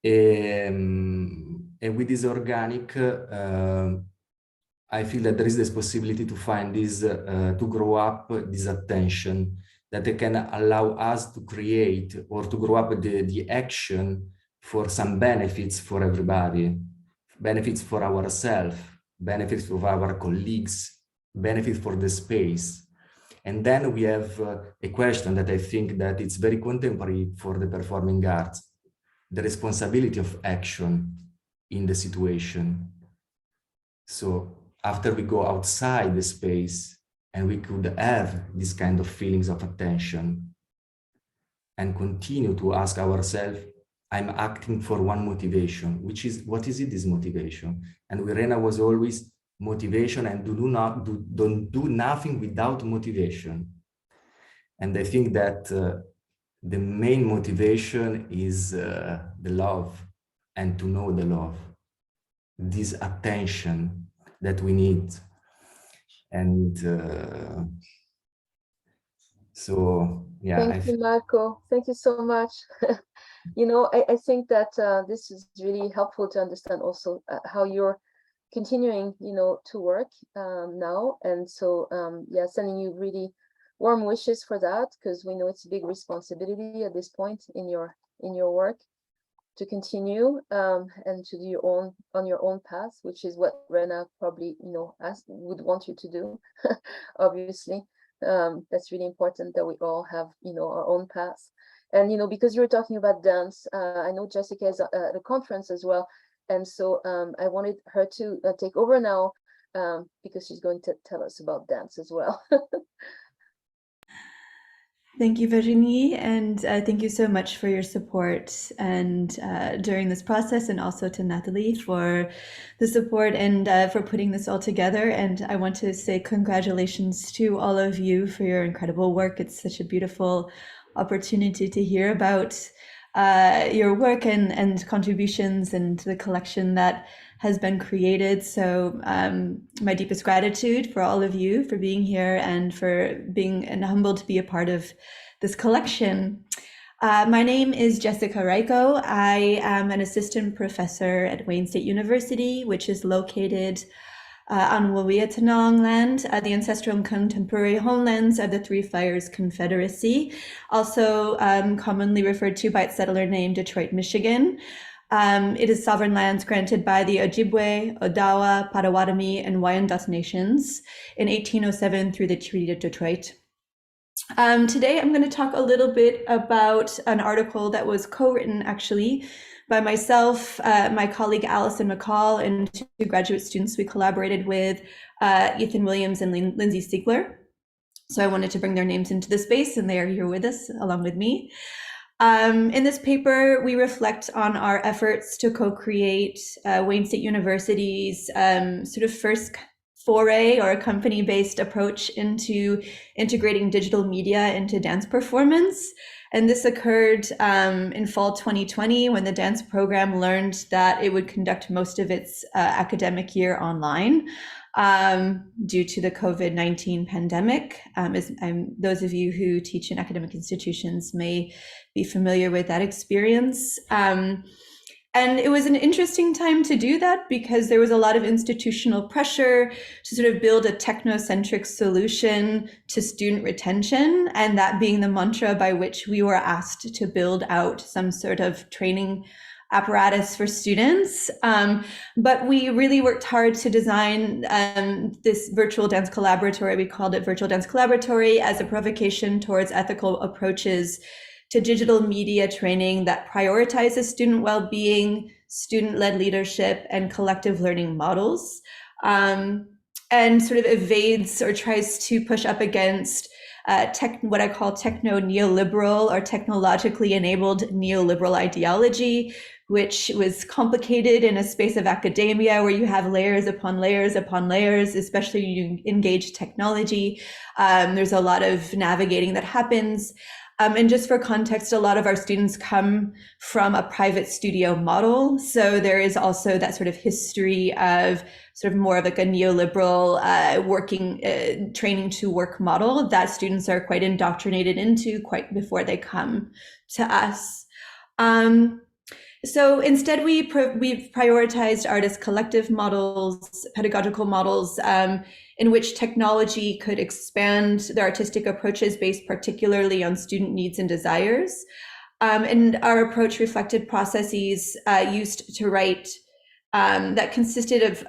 And with this organic, I feel that there is this possibility to find this, to grow up this attention that can allow us to create or to grow up the action for some benefits for everybody, benefits for ourselves, benefits for our colleagues, benefit for the space. And then we have a question that I think that it's very contemporary for the performing arts, the responsibility of action in the situation. So after we go outside the space and we could have this kind of feelings of attention and continue to ask ourselves, I'm acting for one motivation, which is, what is it, this motivation? And Irena was always motivation and don't do nothing without motivation. And I think that the main motivation is the love and to know the love, this attention that we need. And so, yeah. Thank you, Marco. Thank you so much. You know, I think that this is really helpful to understand also how you're continuing, you know, to work now. And so, yeah, sending you really warm wishes for that, because we know it's a big responsibility at this point in your work to continue and to do your own on your own path, which is what Rena probably, you know, would want you to do. Obviously, that's really important that we all have, you know, our own paths. And, you know, because you were talking about dance, I know Jessica is at a conference as well. And so I wanted her to take over now because she's going to tell us about dance as well. Thank you, Virginie, and thank you so much for your support and during this process, and also to Natalie for the support and for putting this all together. And I want to say congratulations to all of you for your incredible work. It's such a beautiful opportunity to hear about your work and contributions and the collection that has been created. So my deepest gratitude for all of you for being here and for being and humbled to be a part of this collection. My name is Jessica Raiko. I am an assistant professor at Wayne State University, which is located on Wiyuwa'utun land, the ancestral and contemporary homelands of the Three Fires Confederacy, also commonly referred to by its settler name Detroit, Michigan. It is sovereign lands granted by the Ojibwe, Odawa, Potawatomi, and Wyandot nations in 1807 through the Treaty of Detroit. Today, I'm going to talk a little bit about an article that was co-written actually by myself, my colleague Allison McCall, and two graduate students we collaborated with, Ethan Williams and Lindsay Stiegler. So I wanted to bring their names into the space, and they are here with us along with me. In this paper, we reflect on our efforts to co-create Wayne State University's sort of first foray or a company-based approach into integrating digital media into dance performance. And this occurred in fall 2020 when the dance program learned that it would conduct most of its academic year online due to the COVID-19 pandemic. Those of you who teach in academic institutions may be familiar with that experience. And it was an interesting time to do that because there was a lot of institutional pressure to sort of build a technocentric solution to student retention, and that being the mantra by which we were asked to build out some sort of training apparatus for students. But we really worked hard to design this virtual dance collaboratory. We called it Virtual Dance Collaboratory as a provocation towards ethical approaches to digital media training that prioritizes student well-being, student-led leadership, and collective learning models, and sort of evades or tries to push up against what I call techno-neoliberal or technologically enabled neoliberal ideology, which was complicated in a space of academia where you have layers upon layers upon layers, especially when you engage technology. There's a lot of navigating that happens. And just for context, a lot of our students come from a private studio model. So there is also that sort of history of sort of more of like a neoliberal training to work model that students are quite indoctrinated into quite before they come to us. So instead, we've prioritized artist collective models, pedagogical models, in which technology could expand the artistic approaches based particularly on student needs and desires. And our approach reflected processes used to write that consisted of,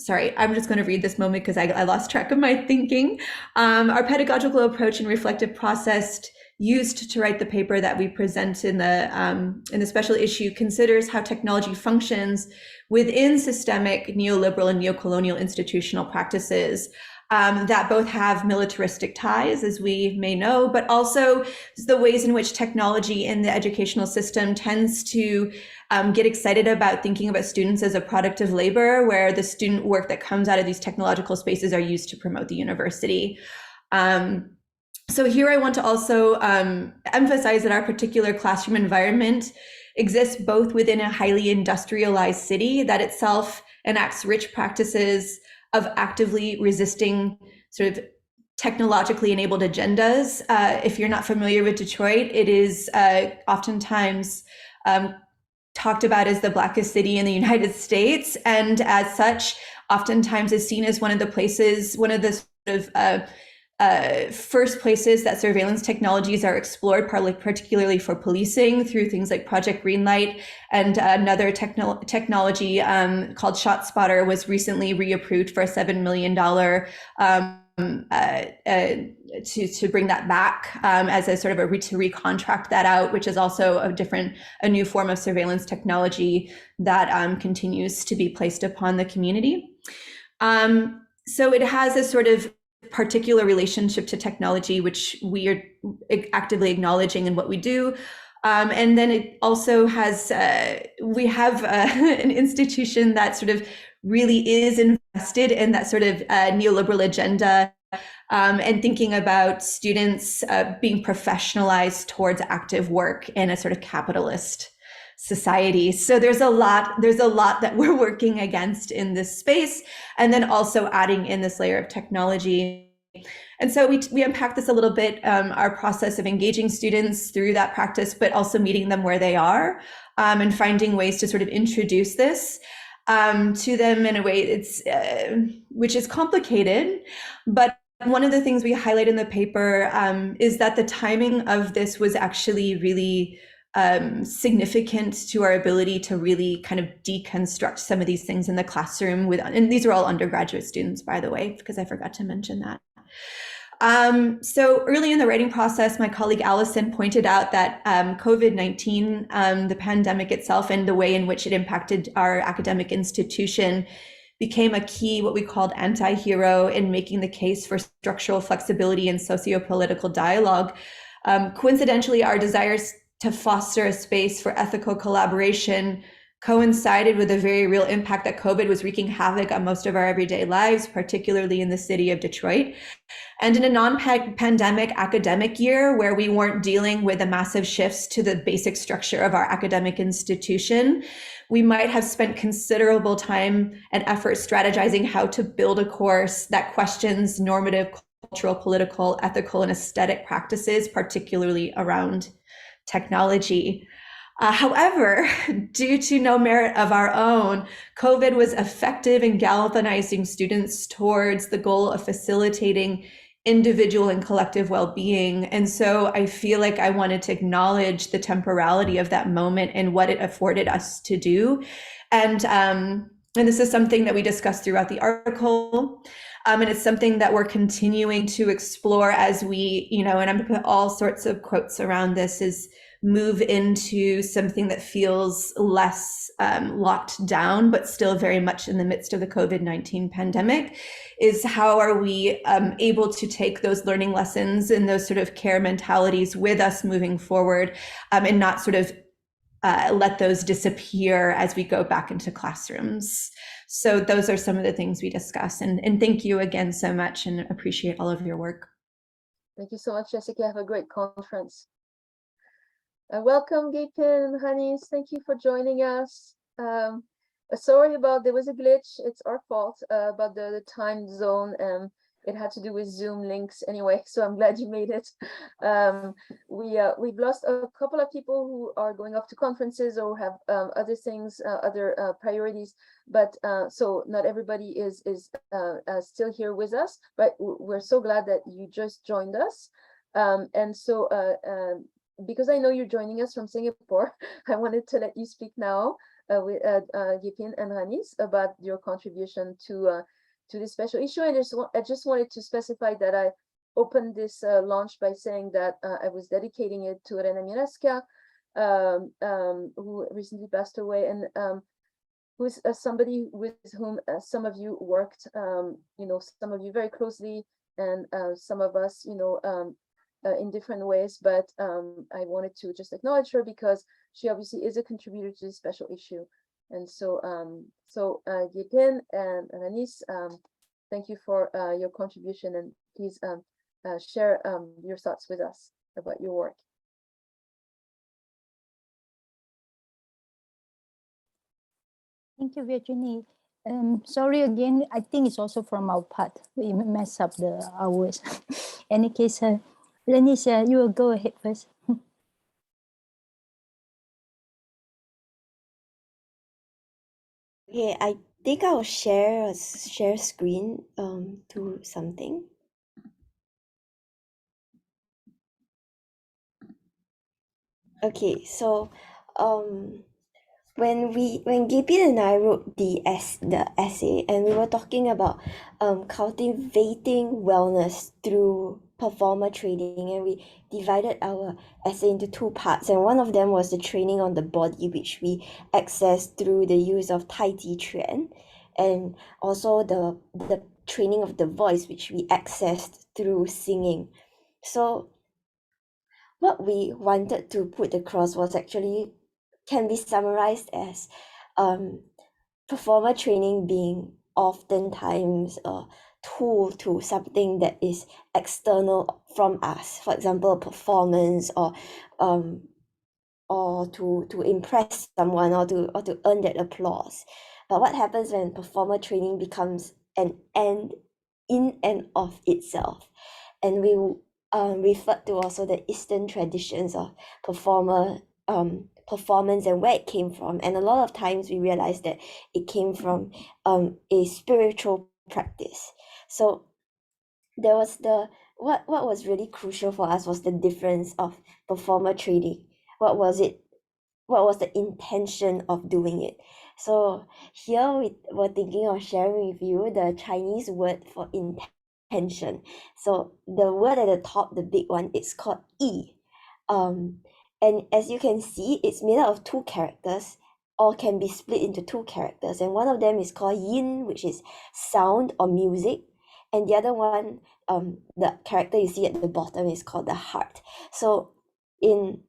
sorry, I'm just going to read this moment because I lost track of my thinking. Our pedagogical approach and reflective process used to write the paper that we present in the special issue considers how technology functions within systemic neoliberal and neocolonial institutional practices that both have militaristic ties, as we may know, but also the ways in which technology in the educational system tends to get excited about thinking about students as a product of labor, where the student work that comes out of these technological spaces are used to promote the university. So here I want to also emphasize that our particular classroom environment exists both within a highly industrialized city that itself enacts rich practices of actively resisting sort of technologically enabled agendas. If you're not familiar with Detroit, it is oftentimes talked about as the blackest city in the United States, and as such, oftentimes is seen as one of the sort of first places that surveillance technologies are explored, particularly for policing, through things like Project Greenlight. And another technology called ShotSpotter was recently reapproved for a $7 million to bring that back as a sort of to recontract that out, which is also a new form of surveillance technology that continues to be placed upon the community. So it has a sort of particular relationship to technology, which we are actively acknowledging in what we do. And then it also has, we have an institution that sort of really is invested in that sort of neoliberal agenda and thinking about students being professionalized towards active work in a sort of capitalist society. So there's a lot that we're working against in this space, and then also adding in this layer of technology. And so we unpack this a little bit, our process of engaging students through that practice, but also meeting them where they are, and finding ways to sort of introduce this to them in a way which is complicated. But one of the things we highlight in the paper is that the timing of this was actually really significant to our ability to really kind of deconstruct some of these things in the classroom and these are all undergraduate students, by the way, because I forgot to mention that. So early in the writing process, my colleague Allison pointed out that COVID-19, the pandemic itself and the way in which it impacted our academic institution became a key, what we called anti-hero, in making the case for structural flexibility and socio-political dialogue. Coincidentally, our desires to foster a space for ethical collaboration coincided with a very real impact that COVID was wreaking havoc on most of our everyday lives, particularly in the city of Detroit. And in a non-pandemic academic year where we weren't dealing with the massive shifts to the basic structure of our academic institution, we might have spent considerable time and effort strategizing how to build a course that questions normative, cultural, political, ethical, and aesthetic practices, particularly around technology. However, due to no merit of our own, COVID was effective in galvanizing students towards the goal of facilitating individual and collective well-being. And so I feel like I wanted to acknowledge the temporality of that moment and what it afforded us to do. And this is something that we discussed throughout the article. And it's something that we're continuing to explore as we, and I'm going to put all sorts of quotes around this, is move into something that feels less locked down, but still very much in the midst of the COVID-19 pandemic, is how are we able to take those learning lessons and those sort of care mentalities with us moving forward, and not sort of let those disappear as we go back into classrooms. So those are some of the things we discuss. And thank you again so much, and appreciate all of your work. Thank you so much, Jessica. Have a great conference. Welcome, Gapin and Hanis. Thank you for joining us. Sorry about, there was a glitch. It's our fault about the time zone. It had to do with Zoom links anyway, so I'm glad you made it. We've lost a couple of people who are going off to conferences or have other things, other priorities, but so not everybody is still here with us, but we're so glad that you just joined us. And so because I know you're joining us from Singapore, I wanted to let you speak now with Gipin and Hanis about your contribution to this special issue. And I just wanted to specify that I opened this launch by saying that I was dedicating it to Rena Mireska, who recently passed away, and who's somebody with whom some of you worked, some of you very closely, and some of us, in different ways, but I wanted to just acknowledge her because she obviously is a contributor to this special issue. And so, Gipin and Anis, thank you for your contribution, and please share your thoughts with us about your work. Thank you, Virginie. Sorry again, I think it's also from our part. We mess up the hours. Any case, Lenise, you will go ahead first. Okay, I think I'll share screen to something. Okay, so when Gapin and I wrote the essay, and we were talking about cultivating wellness through performer training, and we divided our essay into two parts, and one of them was the training on the body, which we accessed through the use of Tai Chi Chuan, and also the training of the voice, which we accessed through singing. So what we wanted to put across was actually can be summarized as performer training being oftentimes a tool to something that is external from us, for example, a performance, or to impress someone, or to earn that applause. But what happens when performer training becomes an end in and of itself? And we referred to also the Eastern traditions of performance and where it came from. And a lot of times we realized that it came from a spiritual practice. So there was what was really crucial for us was the difference of performer training. What was the intention of doing it? So here we were thinking of sharing with you the Chinese word for intention. So the word at the top, the big one, it's called yi. And as you can see, it's made out of two characters, or can be split into two characters. And one of them is called yin, which is sound or music. And the other one, the character you see at the bottom, is called the heart. So in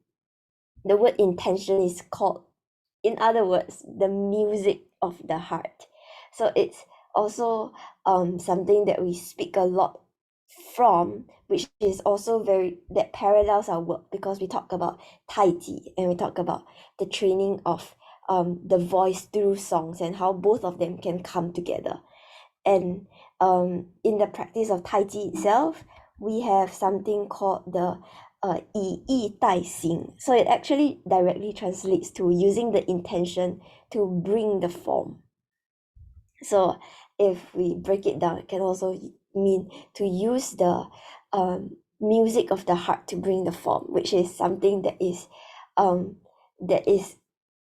the word intention is called, in other words, the music of the heart. So it's also something that we speak a lot from, which is also that parallels our work, because we talk about Tai Chi and we talk about the training of the voice through songs and how both of them can come together. And in the practice of Tai Chi itself, we have something called the 以意代行. So it actually directly translates to using the intention to bring the form. So if we break it down, it can also mean to use the music of the heart to bring the form, which is something that is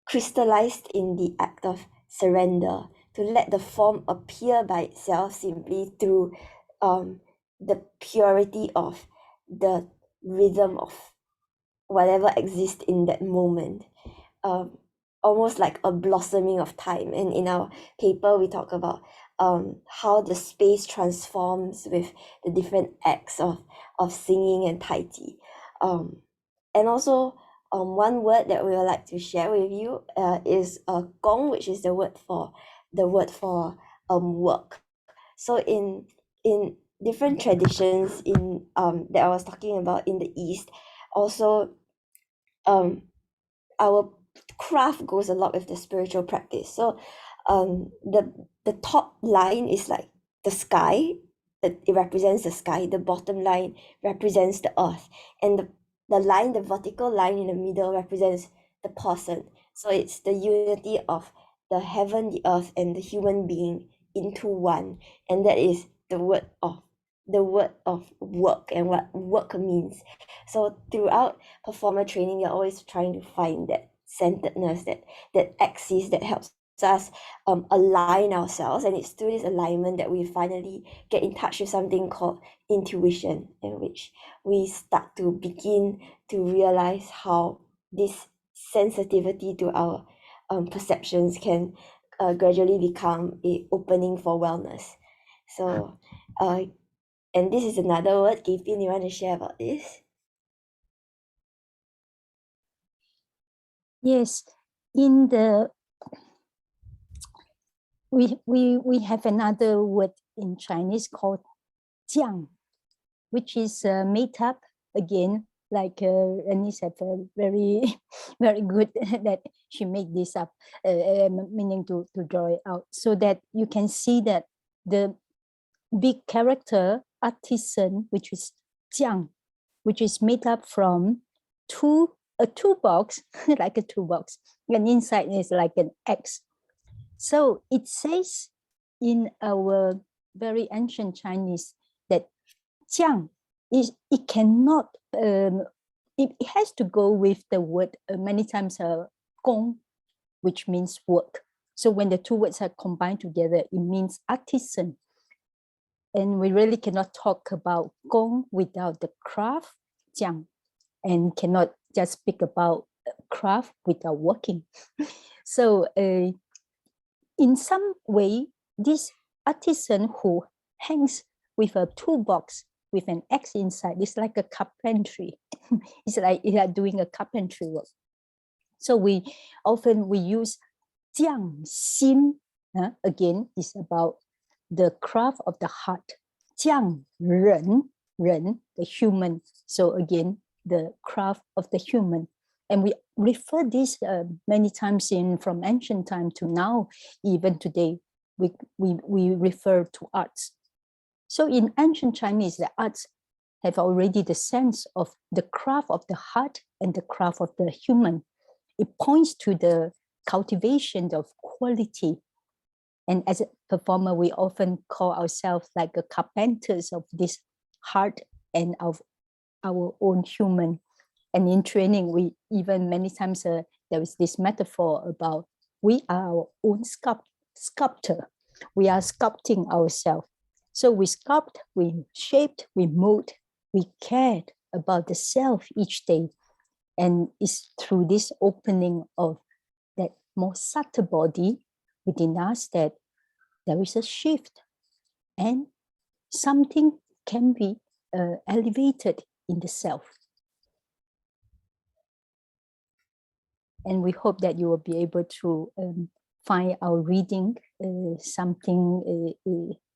crystallized in the act of surrender, to let the form appear by itself simply through the purity of the rhythm of whatever exists in that moment, almost like a blossoming of time. And in our paper, we talk about how the space transforms with the different acts of singing and Tai Chi. And also, one word that we would like to share with you is gong, which is the word for work. So in different traditions in that I was talking about in the East, also our craft goes a lot with the spiritual practice. So the top line is like the sky, it represents the sky. The bottom line represents the earth, and the vertical line in the middle represents the person. So it's the unity of the heaven, the earth, and the human being into one. And that is the word of work and what work means. So throughout performer training, you're always trying to find that centeredness, that axis that helps us align ourselves. And it's through this alignment that we finally get in touch with something called intuition, in which we start to begin to realize how this sensitivity to our perceptions can gradually become a opening for wellness. So and this is another word. Gavin, you want to share about this? Yes, in the we have another word in Chinese called 酱, which is made up again, like Annie said, very very good that she made this up, meaning to draw it out, so that you can see that the big character artisan, which is 酱, which is made up from a toolbox, like a toolbox, and inside is like an X. So it says in our very ancient Chinese that 酱 is, it cannot, it has to go with the word many times 工, which means work. So when the two words are combined together, it means artisan. And we really cannot talk about gong without the craft, 酱, and cannot just speak about craft without working. So in some way, this artisan who hangs with a toolbox with an X inside, it's like a carpentry. It's like doing a carpentry work. So we use 匠心, again, is about the craft of the heart. 匠人, the human. So again, the craft of the human. And we refer this many times from ancient time to now, even today, we refer to arts. So in ancient Chinese, the arts have already the sense of the craft of the heart and the craft of the human. It points to the cultivation of quality. And as a performer, we often call ourselves like a carpenters of this heart and of our own human. And in training, we even many times there is this metaphor about we are our own sculptor. We are sculpting ourselves. So we sculpt, we shaped, we mold, we cared about the self each day. And it's through this opening of that more subtle body within us that there is a shift and something can be elevated in the self. And we hope that you will be able to find our reading something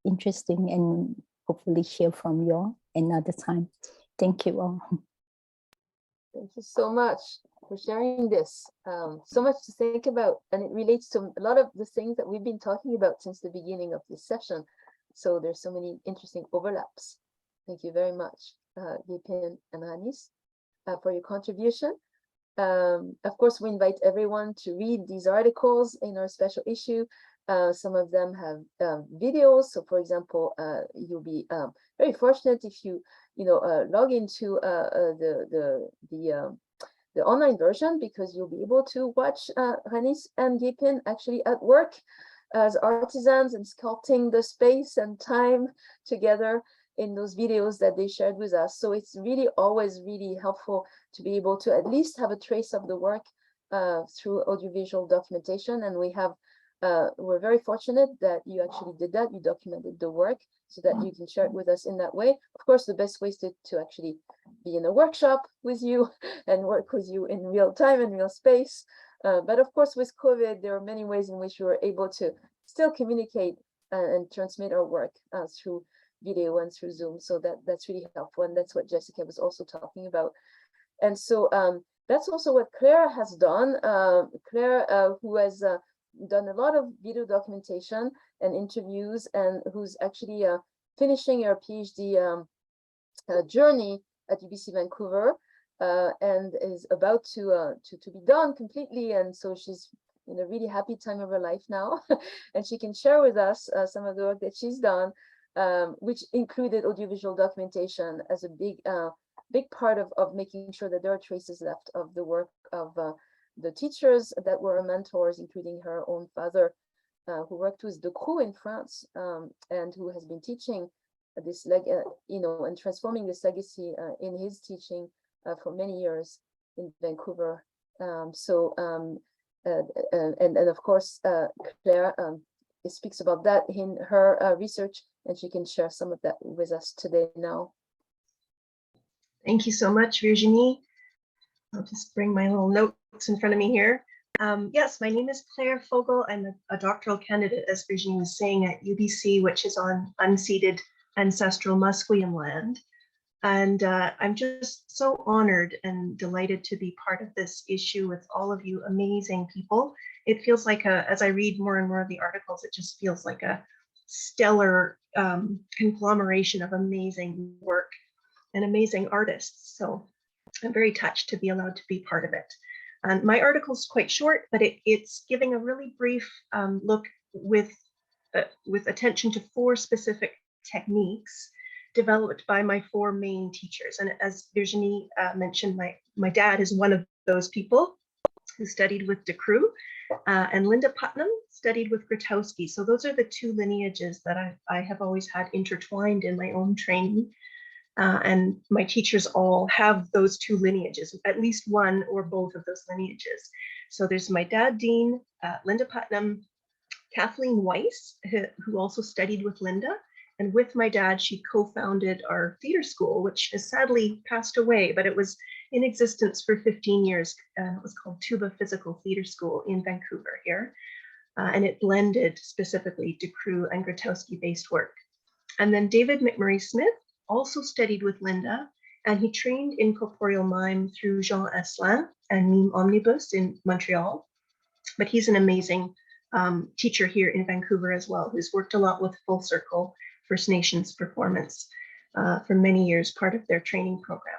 interesting and hopefully hear from you all another time. Thank you all. Thank you so much for sharing this. So much to think about, and it relates to a lot of the things that we've been talking about since the beginning of this session. So there's so many interesting overlaps. Thank you very much, Yepin and Ranis, for your contribution. Of course, we invite everyone to read these articles in our special issue. Some of them have videos. So, for example, you'll be very fortunate if you log into the online version, because you'll be able to watch Ranis and Yepin actually at work as artisans and sculpting the space and time together in those videos that they shared with us. So it's really always really helpful to be able to at least have a trace of the work through audiovisual documentation. And we're very fortunate that you actually did that. You documented the work so that you can share it with us in that way. Of course, the best way is to actually be in a workshop with you and work with you in real time and real space. But of course, with COVID, there are many ways in which we were able to still communicate and transmit our work through video and through Zoom. So that's really helpful. And that's what Jessica was also talking about. And so that's also what Claire has done. Claire, who has done a lot of video documentation and interviews, and who's actually finishing her PhD journey at UBC Vancouver, and is about to be done completely. And so she's in a really happy time of her life now, and she can share with us some of the work that she's done, which included audiovisual documentation as a big part of making sure that there are traces left of the work of the teachers that were mentors, including her own father, who worked with the crew in France, and who has been teaching this and transforming this legacy in his teaching for many years in Vancouver. And of course, Claire speaks about that in her research, and she can share some of that with us today now. Thank you so much, Virginie. I'll just bring my little notes in front of me here. Yes, my name is Claire Fogel. I'm a doctoral candidate, as Virginie was saying, at UBC, which is on unceded ancestral Musqueam land. And I'm just so honored and delighted to be part of this issue with all of you amazing people. It feels like, as I read more and more of the articles, it just feels like a stellar conglomeration of amazing work and amazing artists. So I'm very touched to be allowed to be part of it. And my article is quite short, but it's giving a really brief look with attention to 4 specific techniques developed by my 4 main teachers. And as Virginie mentioned, my dad is one of those people who studied with Decroux, and Linda Putnam studied with Grotowski. So those are the 2 lineages that I have always had intertwined in my own training. And my teachers all have those 2 lineages, at least one or both of those lineages. So there's my dad, Dean, Linda Putnam, Kathleen Weiss, who also studied with Linda. And with my dad, she co-founded our theater school, which has sadly passed away, but it was in existence for 15 years. It was called Tuba Physical Theater School in Vancouver here. And it blended specifically Decroux and Grotowski-based work. And then David McMurray Smith also studied with Linda, and he trained in corporeal mime through Jean Asselin and Mime Omnibus in Montreal. But he's an amazing teacher here in Vancouver as well, who's worked a lot with Full Circle First Nations performance for many years, part of their training program.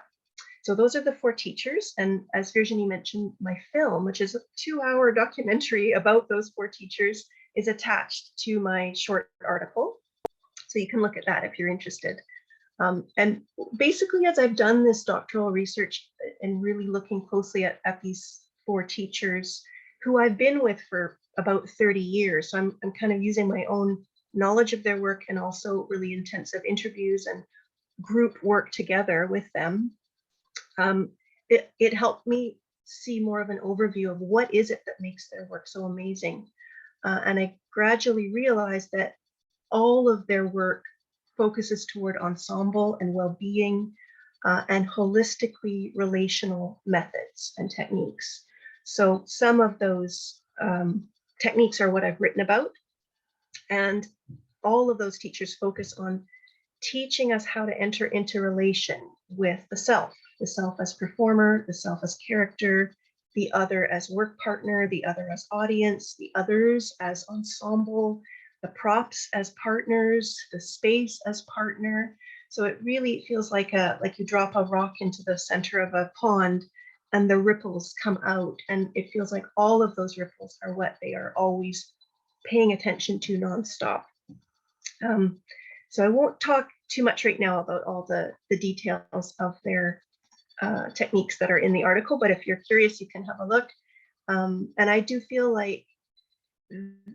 So those are the 4 teachers. And as Virginie mentioned, my film, which is a 2-hour documentary about those 4 teachers, is attached to my short article. So you can look at that if you're interested. And basically, as I've done this doctoral research and really looking closely at these 4 teachers who I've been with for about 30 years, so I'm kind of using my own knowledge of their work and also really intensive interviews and group work together with them. It helped me see more of an overview of what is it that makes their work so amazing. And I gradually realized that all of their work focuses toward ensemble and well-being and holistically relational methods and techniques. So some of those techniques are what I've written about. And all of those teachers focus on teaching us how to enter into relation with the self as performer, the self as character, the other as work partner, the other as audience, the others as ensemble, the props as partners, the space as partner. So it really feels like you drop a rock into the center of a pond and the ripples come out, and it feels like all of those ripples are what they are always paying attention to nonstop. So I won't talk too much right now about all the details of their techniques that are in the article, but if you're curious, you can have a look. And I do feel like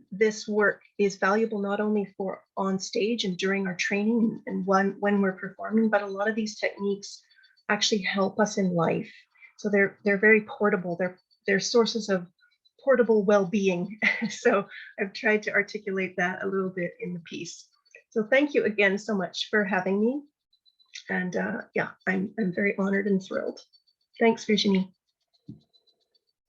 this work is valuable not only for on stage and during our training and when we're performing, but a lot of these techniques actually help us in life. So they're very portable. They're sources of portable well-being. So I've tried to articulate that a little bit in the piece. So thank you again so much for having me. And yeah, I'm very honored and thrilled. Thanks, Virginie.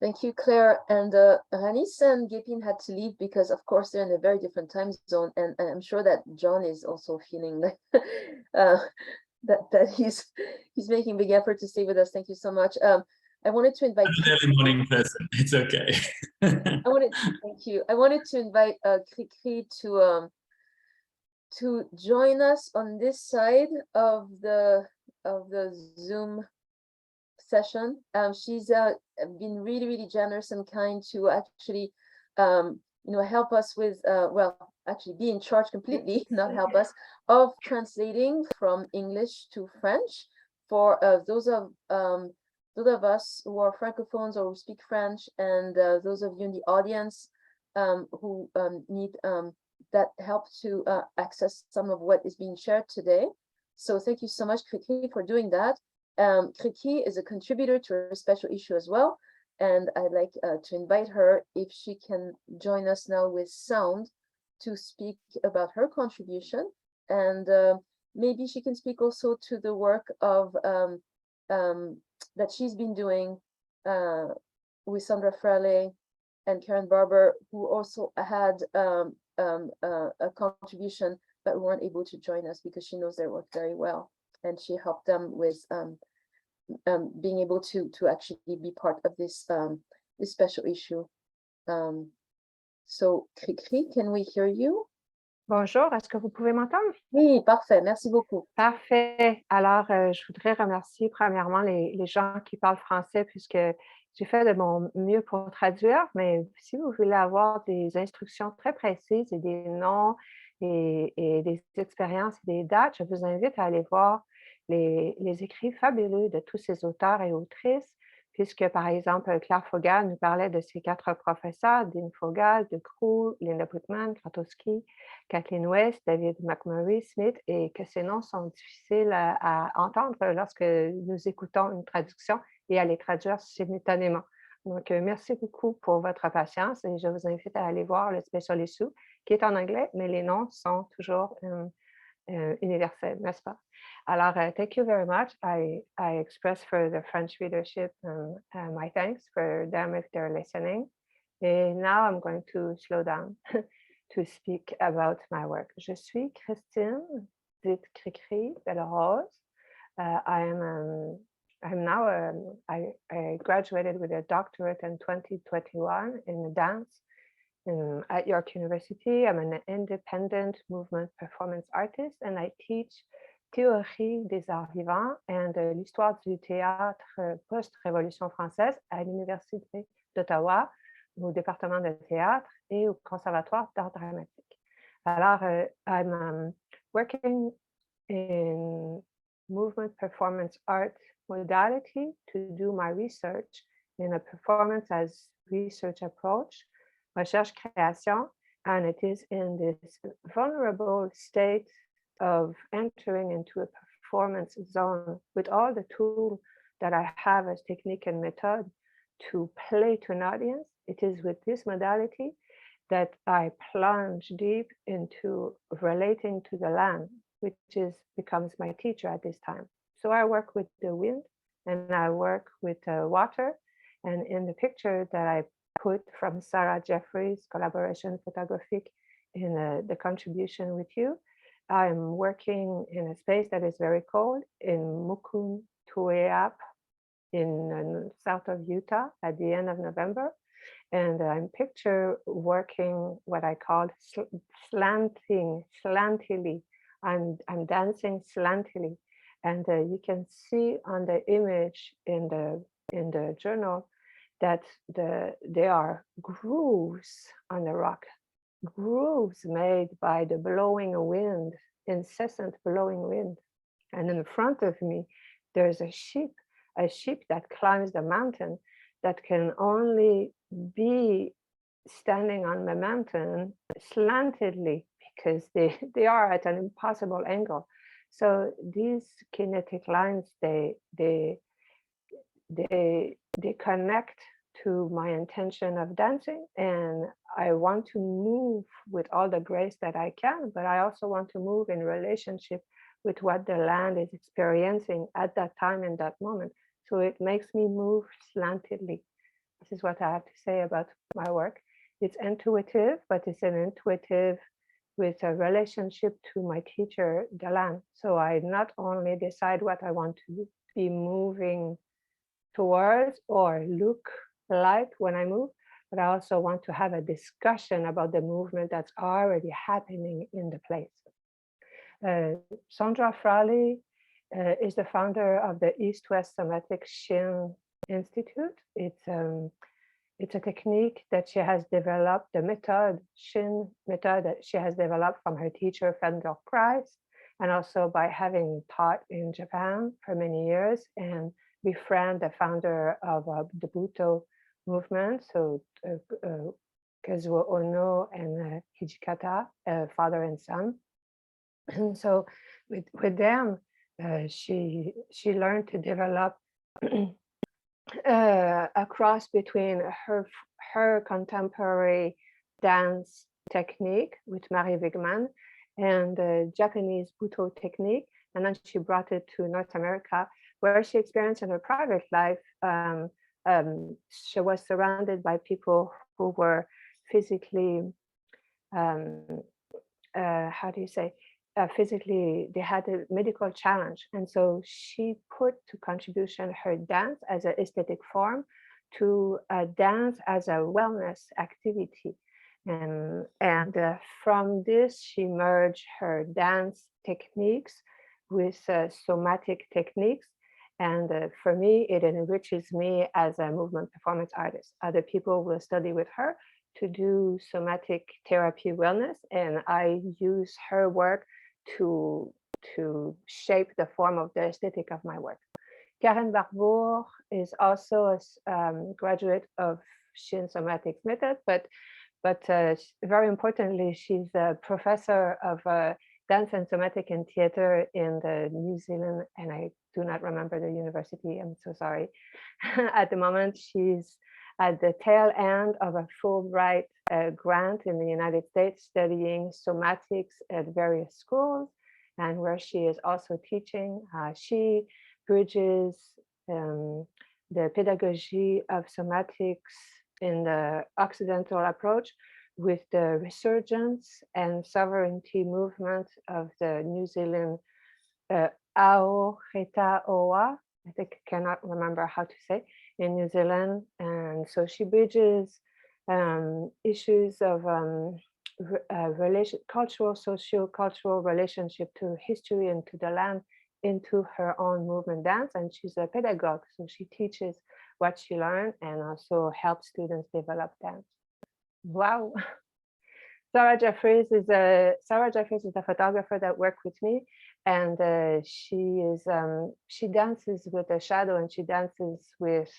Thank you, Claire. And Ranis and Gepin had to leave because, of course, they're in a very different time zone. And I'm sure that John is also feeling like that he's making big effort to stay with us. Thank you so much. I wanted to invite I'm an early morning person. It's okay. thank you. I wanted to invite Cricri to join us on this side of the Zoom session. She's been really generous and kind to actually help us with well, actually be in charge completely, not help us, of translating from English to French for those of us who are francophones or who speak French, and those of you in the audience who need that help to access some of what is being shared today. So thank you so much, Cricri, for doing that. Cricri is a contributor to a special issue as well, and I'd like to invite her, if she can join us now with sound, to speak about her contribution, and maybe she can speak also to the work of that she's been doing with Sandra Fraley and Karen Barber, who also had a contribution but weren't able to join us because she knows their work very well, and she helped them with being able to actually be part of this this special issue. So Cricri, can we hear you? Bonjour, est-ce que vous pouvez m'entendre? Oui, parfait, merci beaucoup. Parfait. Alors, je voudrais remercier premièrement les gens qui parlent français, puisque j'ai fait de mon mieux pour traduire, mais si vous voulez avoir des instructions très précises et des noms et des expériences et des dates, je vous invite à aller voir les écrits fabuleux de tous ces auteurs et autrices, puisque, par exemple, Claire Fogal nous parlait de ses 4 professeurs, Dean Fogal, De Croo, Linda Putman, Kratowski, Kathleen West, David McMurray, Smith, et que ces noms sont difficiles à entendre lorsque nous écoutons une traduction et à les traduire simultanément. Donc, merci beaucoup pour votre patience et je vous invite à aller voir le special issue qui est en anglais, mais les noms sont toujours universels, n'est-ce pas? Alors, thank you very much. I express for the French readership my thanks for them if they're listening. And now I'm going to slow down to speak about my work. Je suis Christine, dite Cricri Bellerose. I graduated with a doctorate in 2021 in dance at York University. I'm an independent movement performance artist, and I teach théorie des arts vivants and l'histoire du théâtre post-révolution française à l'Université d'Ottawa, au département de théâtre et au Conservatoire d'art dramatique. Alors, I'm working in movement performance art modality to do my research in a performance as research approach, recherche-création, and it is in this vulnerable state of entering into a performance zone with all the tools that I have as technique and method to play to an audience. It is with this modality that I plunge deep into relating to the land, which becomes my teacher at this time. So I work with the wind and I work with water And in the picture that I put from Sarah Jeffries' collaboration photographic in the contribution with you, I'm working in a space that is very cold in Mukuntueap in south of Utah at the end of November. And I'm picture working what I call slantily. I'm dancing slantily. And you can see on the image in the journal that there are grooves on the rock, grooves made by the blowing wind, incessant blowing wind. And in front of me, there's a sheep that climbs the mountain that can only be standing on the mountain slantedly because they are at an impossible angle. So these kinetic lines, they connect to my intention of dancing, and I want to move with all the grace that I can, but I also want to move in relationship with what the land is experiencing at that time in that moment. So it makes me move slantedly. This is what I have to say about my work. It's intuitive, but it's an intuitive with a relationship to my teacher, the land. So I not only decide what I want to be moving towards or look like when I move, but I also want to have a discussion about the movement that's already happening in the place. Sandra Fraley is the founder of the East-West Somatic Shin Institute. It's a technique that she has developed, the method, Shin method, that she has developed from her teacher, Fender Price, and also by having taught in Japan for many years and befriend the founder of the Buto movement, so Kazuo Ono and Hijikata, father and son. And so with them, she learned to develop a cross between her contemporary dance technique with Marie Wigman and the Japanese Buto technique. And then she brought it to North America, where she experienced in her private life. She was surrounded by people who were physically, physically, they had a medical challenge. And so she put to contribution her dance as an aesthetic form to dance as a wellness activity. And from this, she merged her dance techniques with somatic techniques. And for me, it enriches me as a movement performance artist. Other people will study with her to do somatic therapy wellness, and I use her work to shape the form of the aesthetic of my work. Karen Barbour is also a graduate of Shin Somatics method, but very importantly, she's a professor of dance and somatic and theater in the New Zealand, and I do not remember the university, I'm so sorry. At the moment, she's at the tail end of a Fulbright grant in the United States studying somatics at various schools, and where she is also teaching. She bridges the pedagogy of somatics in the Occidental approach with the resurgence and sovereignty movement of the New Zealand Aotearoa, I think I cannot remember how to say, in New Zealand. And so she bridges issues of cultural, socio-cultural relationship to history and to the land into her own movement dance. And she's a pedagogue, so she teaches what she learned and also helps students develop dance. Wow. Sarah Jeffries is a photographer that worked with me, and she dances with the shadow and she dances with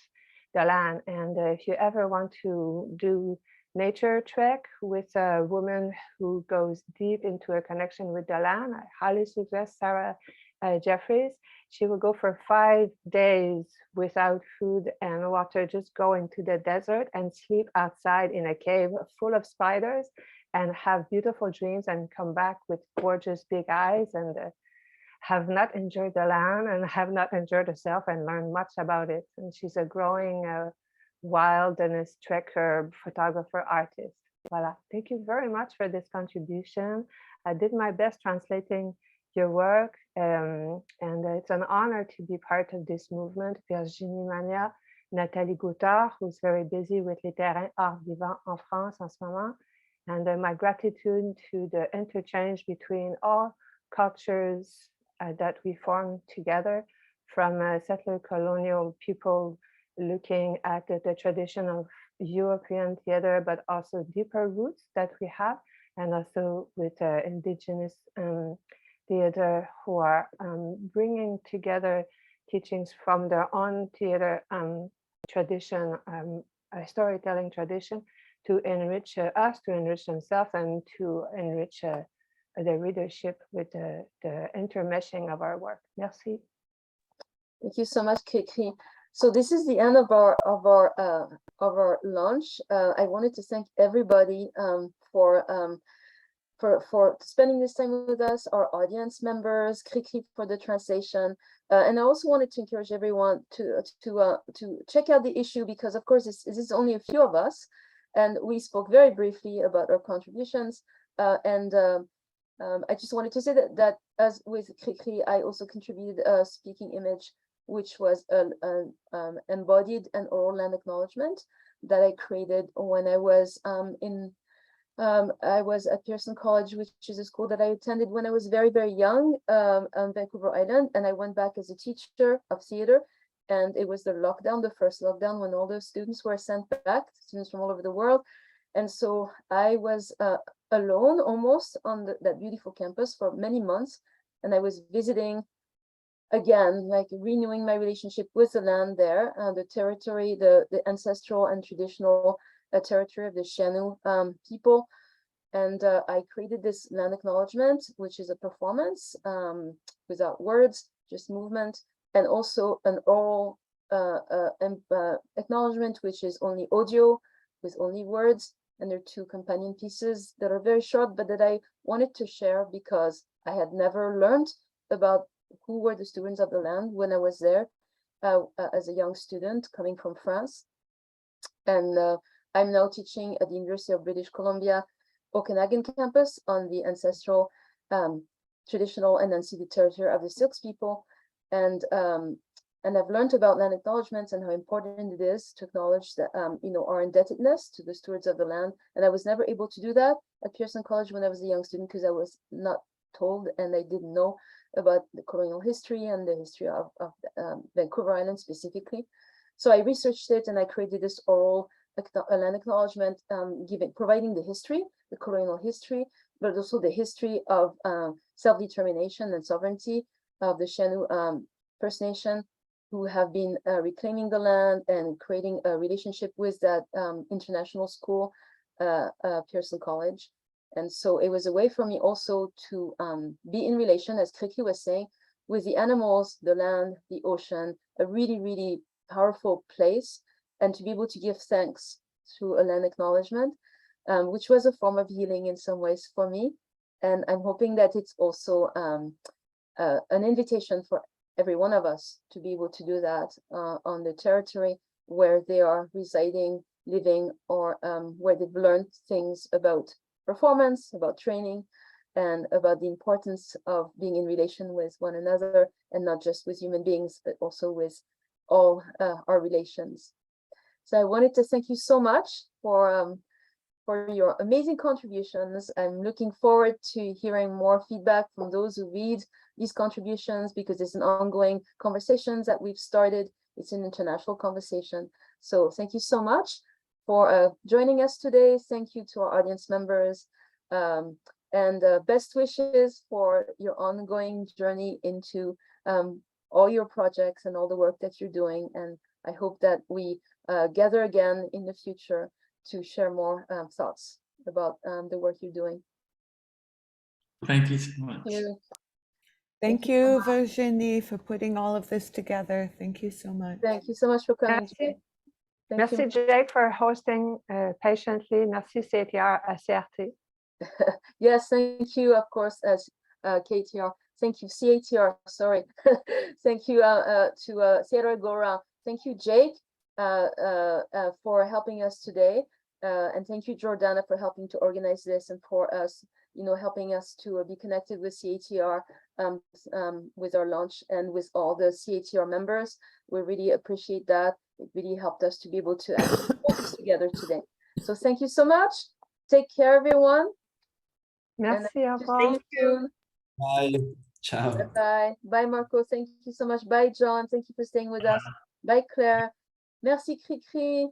the land. And if you ever want to do nature trek with a woman who goes deep into a connection with the land, I highly suggest Sarah Jeffries. She will go for 5 days without food and water, just go into the desert and sleep outside in a cave full of spiders and have beautiful dreams and come back with gorgeous big eyes and have not enjoyed the land and have not enjoyed herself and learned much about it. And she's a growing wilderness trekker, photographer, artist. Voilà. Thank you very much for this contribution. I did my best translating your work, and it's an honor to be part of this movement. Virginie Mania, Nathalie Gautard, who's very busy with les terrains art vivant en France en ce moment, and my gratitude to the interchange between all cultures that we form together, from settler colonial people looking at the tradition of European theater, but also deeper roots that we have, and also with indigenous theater who are bringing together teachings from their own theater tradition, storytelling tradition, to enrich us, to enrich themselves, and to enrich the readership with the intermeshing of our work. Merci. Thank you so much, Kiki. So this is the end of our launch. I wanted to thank everybody for spending this time with us, our audience members, Kiki for the translation, and I also wanted to encourage everyone to check out the issue, because of course this is only a few of us, and we spoke very briefly about our contributions, and I just wanted to say that as with Kiki, I also contributed a speaking image, which was an embodied and oral land acknowledgement that I created when I was I was at Pearson College, which is a school that I attended when I was very, very young on Vancouver Island, and I went back as a teacher of theater, and it was the lockdown, the first lockdown, when all the students were sent back, students from all over the world, and so I was alone almost on that beautiful campus for many months, and I was visiting again, like renewing my relationship with the land there, the territory, the ancestral and traditional territory of the Shin people. And I created this land acknowledgement, which is a performance without words, just movement, and also an oral acknowledgement, which is only audio with only words. And there are two companion pieces that are very short, but that I wanted to share because I had never learned about who were the students of the land when I was there as a young student coming from France. And I'm now teaching at the University of British Columbia, Okanagan campus, on the ancestral, traditional and unceded territory of the Circus people. And I've learned about land acknowledgements and how important it is to acknowledge that, our indebtedness to the stewards of the land. And I was never able to do that at Pearson College when I was a young student, because I was not told and I didn't know about the colonial history and the history of Vancouver Island specifically. So I researched it and I created this oral land acknowledgement, providing the history, the colonial history, but also the history of self-determination and sovereignty of the Shin First Nation, who have been reclaiming the land and creating a relationship with that international school, Pearson College. And so it was a way for me also to be in relation, as Kriki was saying, with the animals, the land, the ocean, a really, really powerful place, and to be able to give thanks through a land acknowledgement, which was a form of healing in some ways for me. And I'm hoping that it's also an invitation for every one of us to be able to do that on the territory where they are residing, living, or where they've learned things about performance, about training, and about the importance of being in relation with one another, and not just with human beings, but also with all our relations. So I wanted to thank you so much for your amazing contributions. I'm looking forward to hearing more feedback from those who read these contributions, because it's an ongoing conversations that we've started. It's an international conversation. So thank you so much for joining us today. Thank you to our audience members, and best wishes for your ongoing journey into all your projects and all the work that you're doing. And I hope that we gather again in the future to share more thoughts about the work you're doing. Thank you so much. Thank you, Virginie, for putting all of this together. Thank you so much. Thank you so much for coming. Merci. Thank Merci, you. Jake, for hosting patiently. Merci, CTR à CRT. Yes, thank you, of course, as KTR. Thank you, CATR, sorry. Thank you to Sierra Gora. Thank you, Jake, for helping us today. And thank you, Jordana, for helping to organize this and for us, helping us to be connected with CATR with our launch and with all the CATR members. We really appreciate that. It really helped us to be able to actually put this together today. So thank you so much. Take care, everyone. Merci, au revoir. Thank you. Bye. Ciao. Bye. Bye, Marco. Thank you so much. Bye, John. Thank you for staying with us. Bye, Claire. Merci, Cri-Cri.